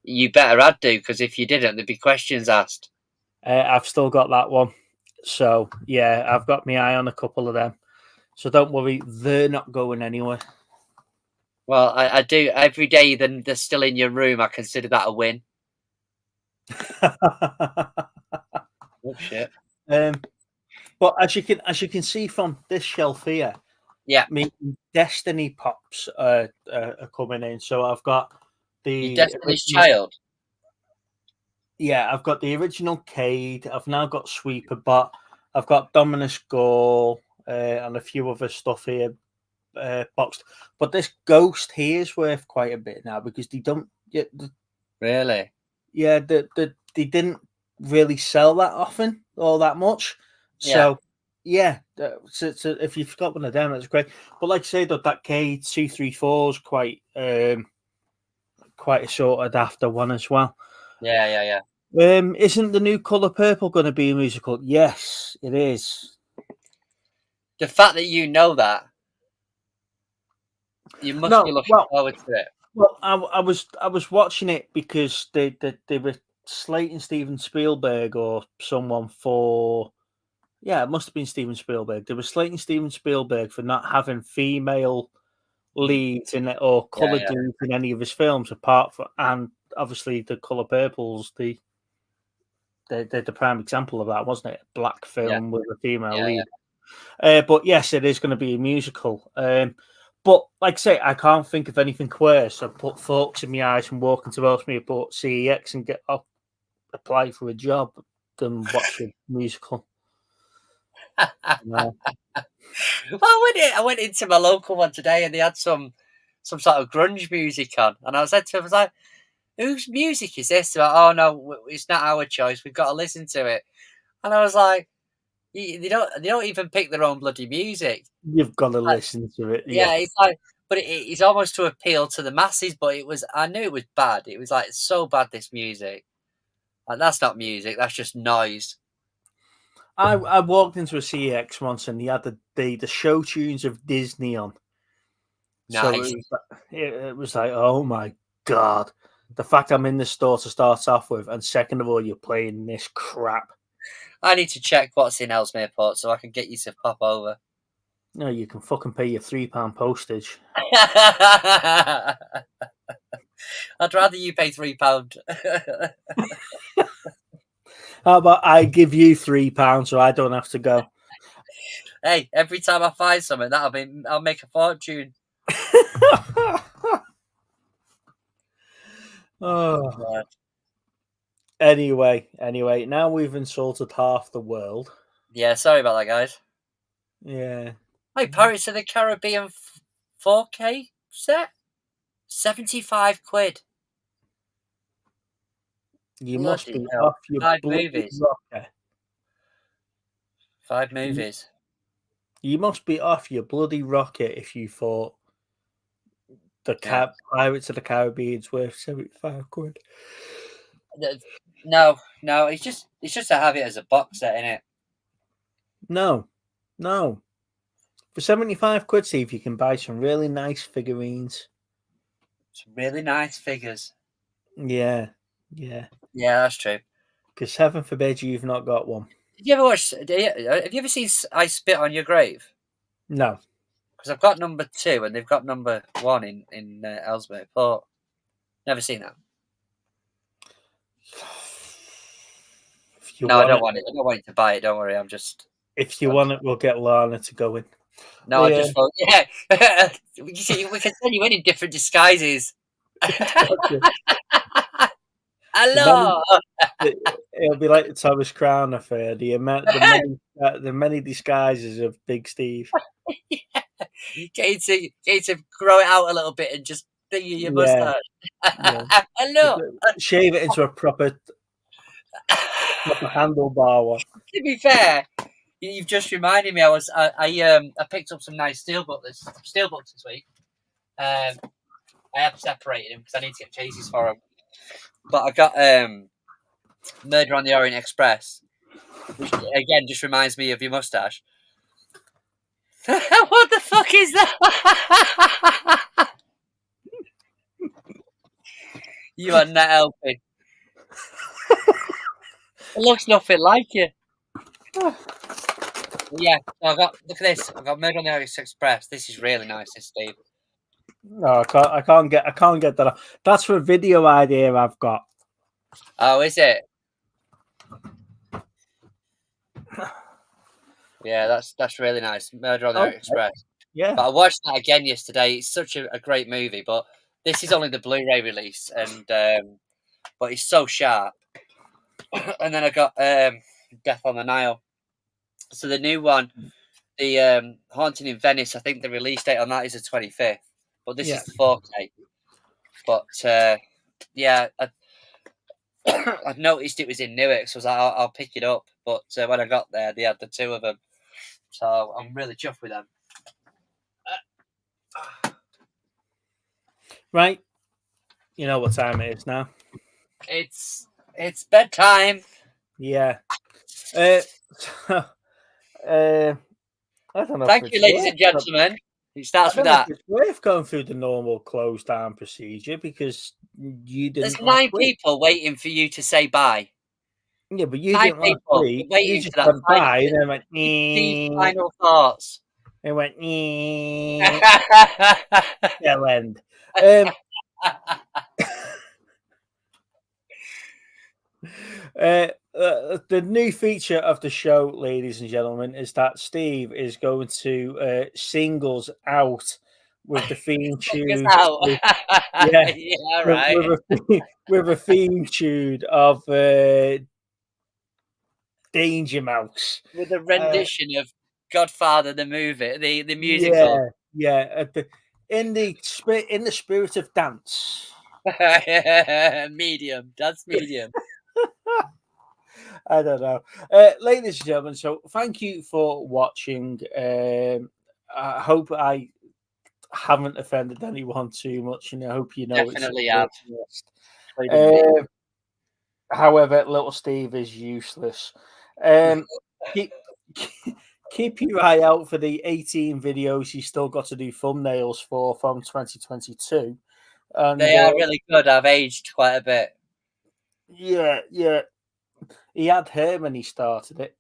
You better add do, because if you didn't, there'd be questions asked. I've still got that one. So yeah, I've got my eye on a couple of them. So don't worry, they're not going anywhere. Well, I do every day. Then they're still in your room. I consider that a win. Oh shit! But as you can see from this shelf here, Yeah, my Destiny pops are coming in. So I've got your the Destiny's Child. Yeah, I've got the original Cade. I've now got Sweeper Bot. I've got Dominus Gore and a few other stuff here boxed. But this Ghost here is worth quite a bit now because they don't. Really? Yeah, they didn't really sell that often or that much. So yeah, so if you've got one of them, that's great. But like I say, that Cade 234 is quite a sorted after one as well. Yeah. Isn't the new Colour Purple going to be a musical? Yes, it is. The fact that you know that, you must be looking forward to it. Well, I was watching it because they were slating Steven Spielberg or someone for. Yeah, it must have been Steven Spielberg. They were slating Steven Spielberg for not having female leads in it or colour dudes in any of his films, and obviously the Colour Purple's the prime example of that, wasn't it? A black film with a female lead. Yeah. But yes, it is going to be a musical. But like I say, I can't think of anything worse. I put forks in my eyes and walking towards me about CEX and apply for a job than watch a musical. Well, I went into my local one today and they had some sort of grunge music on, and I said to him, I was like, "Whose music is this?" Like, "Oh no, it's not our choice. We've got to listen to it." And I was like, "They don't even pick their own bloody music. You've got to listen to it." Yeah, it's like, but it's almost to appeal to the masses. But I knew it was bad. It was like so bad. This music, like that's not music. That's just noise. I walked into a CEX once and he had the show tunes of Disney on. Nice. So it was like, oh my God. The fact I'm in the store to start off with, and second of all, you're playing this crap. I need to check what's in Ellesmere Port so I can get you to pop over. No, you can fucking pay your £3 postage. I'd rather you pay £3. How about I give you £3 so I don't have to go? Hey, every time I find something, I'll make a fortune. Oh. God. Anyway, now we've insulted half the world. Yeah, sorry about that, guys. Yeah. Hey, Pirates of the Caribbean 4K set? 75 quid. You must be off your 5 movies. Rocker. 5 movies. You must be off your bloody rocket if you thought the Pirates of the Caribbean's worth 75 quid. No, it's just to have it as a box set, innit? No. For 75 quid, see if you can buy some really nice figurines. Some really nice figures. Yeah, that's true. Because heaven forbid you've not got one. Have you ever seen I Spit on Your Grave? No. Because I've got number 2 and they've got number 1 in Ellesmere Port. Never seen that. I don't want it. I don't want you to buy it. Don't worry. I'm just. If you want it, we'll get Lana to go in. No, I just thought, we can send you in different disguises. Hello. It'll be like the Thomas Crown affair. The many disguises of Big Steve. Get to grow it out a little bit and just thingy your Yeah. mustache. Hello. Shave it into a proper handlebar one. To be fair, you've just reminded me. I picked up some nice steelbooks this week. I have separated them because I need to get chases for them. But I got Murder on the Orient Express, which again just reminds me of your mustache. What the fuck is that? You are not helping. It looks nothing like you. Yeah, so look at this. I've got Murder on the Orient Express. This is really nice, this Steve. No, I can't get that off. That's for a video idea I've got. Oh, is it? Yeah, that's really nice. Murder on the Orient Express. Yeah. But I watched that again yesterday. It's such a great movie, but this is only the Blu-ray release, and but it's so sharp. And then I got Death on the Nile. So the new one, the Haunting in Venice, I think the release date on that is the 25th. But this is the 4K. But yeah, I'd noticed it was in Newark, so I was like, I'll pick it up. But when I got there, they had the two of them. So I'm really chuffed with them. Right. You know what time it is now. It's bedtime. Yeah. I don't know. Thank you, ladies and gentlemen. It starts with that. It's worth going through the normal close down procedure because you didn't. There's 9 people waiting for you to say bye. Yeah, but you 9 didn't last people week. waiting You just for that went by and then went. Deep final thoughts. It went. Tail end. The new feature of the show, ladies and gentlemen, is that Steve is going to singles out with the theme tune. Yeah, right. With a theme tune of Danger Mouse. With a rendition of Godfather the movie, the musical. Yeah. In the spirit of dance. Medium. That's medium. I don't know. Ladies and gentlemen, so thank you for watching. I hope I haven't offended anyone too much, and I hope you know Definitely have. However, little Steve is useless. Keep your eye out for the 18 videos he's still got to do thumbnails for from 2022. And they are really good. I've aged quite a bit. Yeah. He had hair when he started it.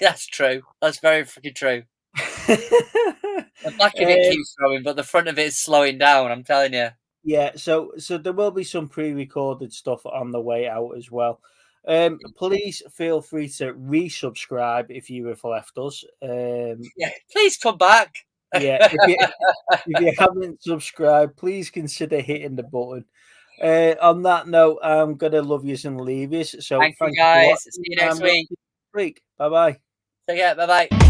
That's true. That's very freaking true. The back of it keeps growing, but the front of it is slowing down. I'm telling you. Yeah, so there will be some pre-recorded stuff on the way out as well. Please feel free to resubscribe if you have left us. Yeah, please come back. Yeah, if you haven't subscribed, please consider hitting the button. On that note, I'm gonna love yous and leave yous. So thank you guys. See you next week. Bye bye. Take care. Bye bye.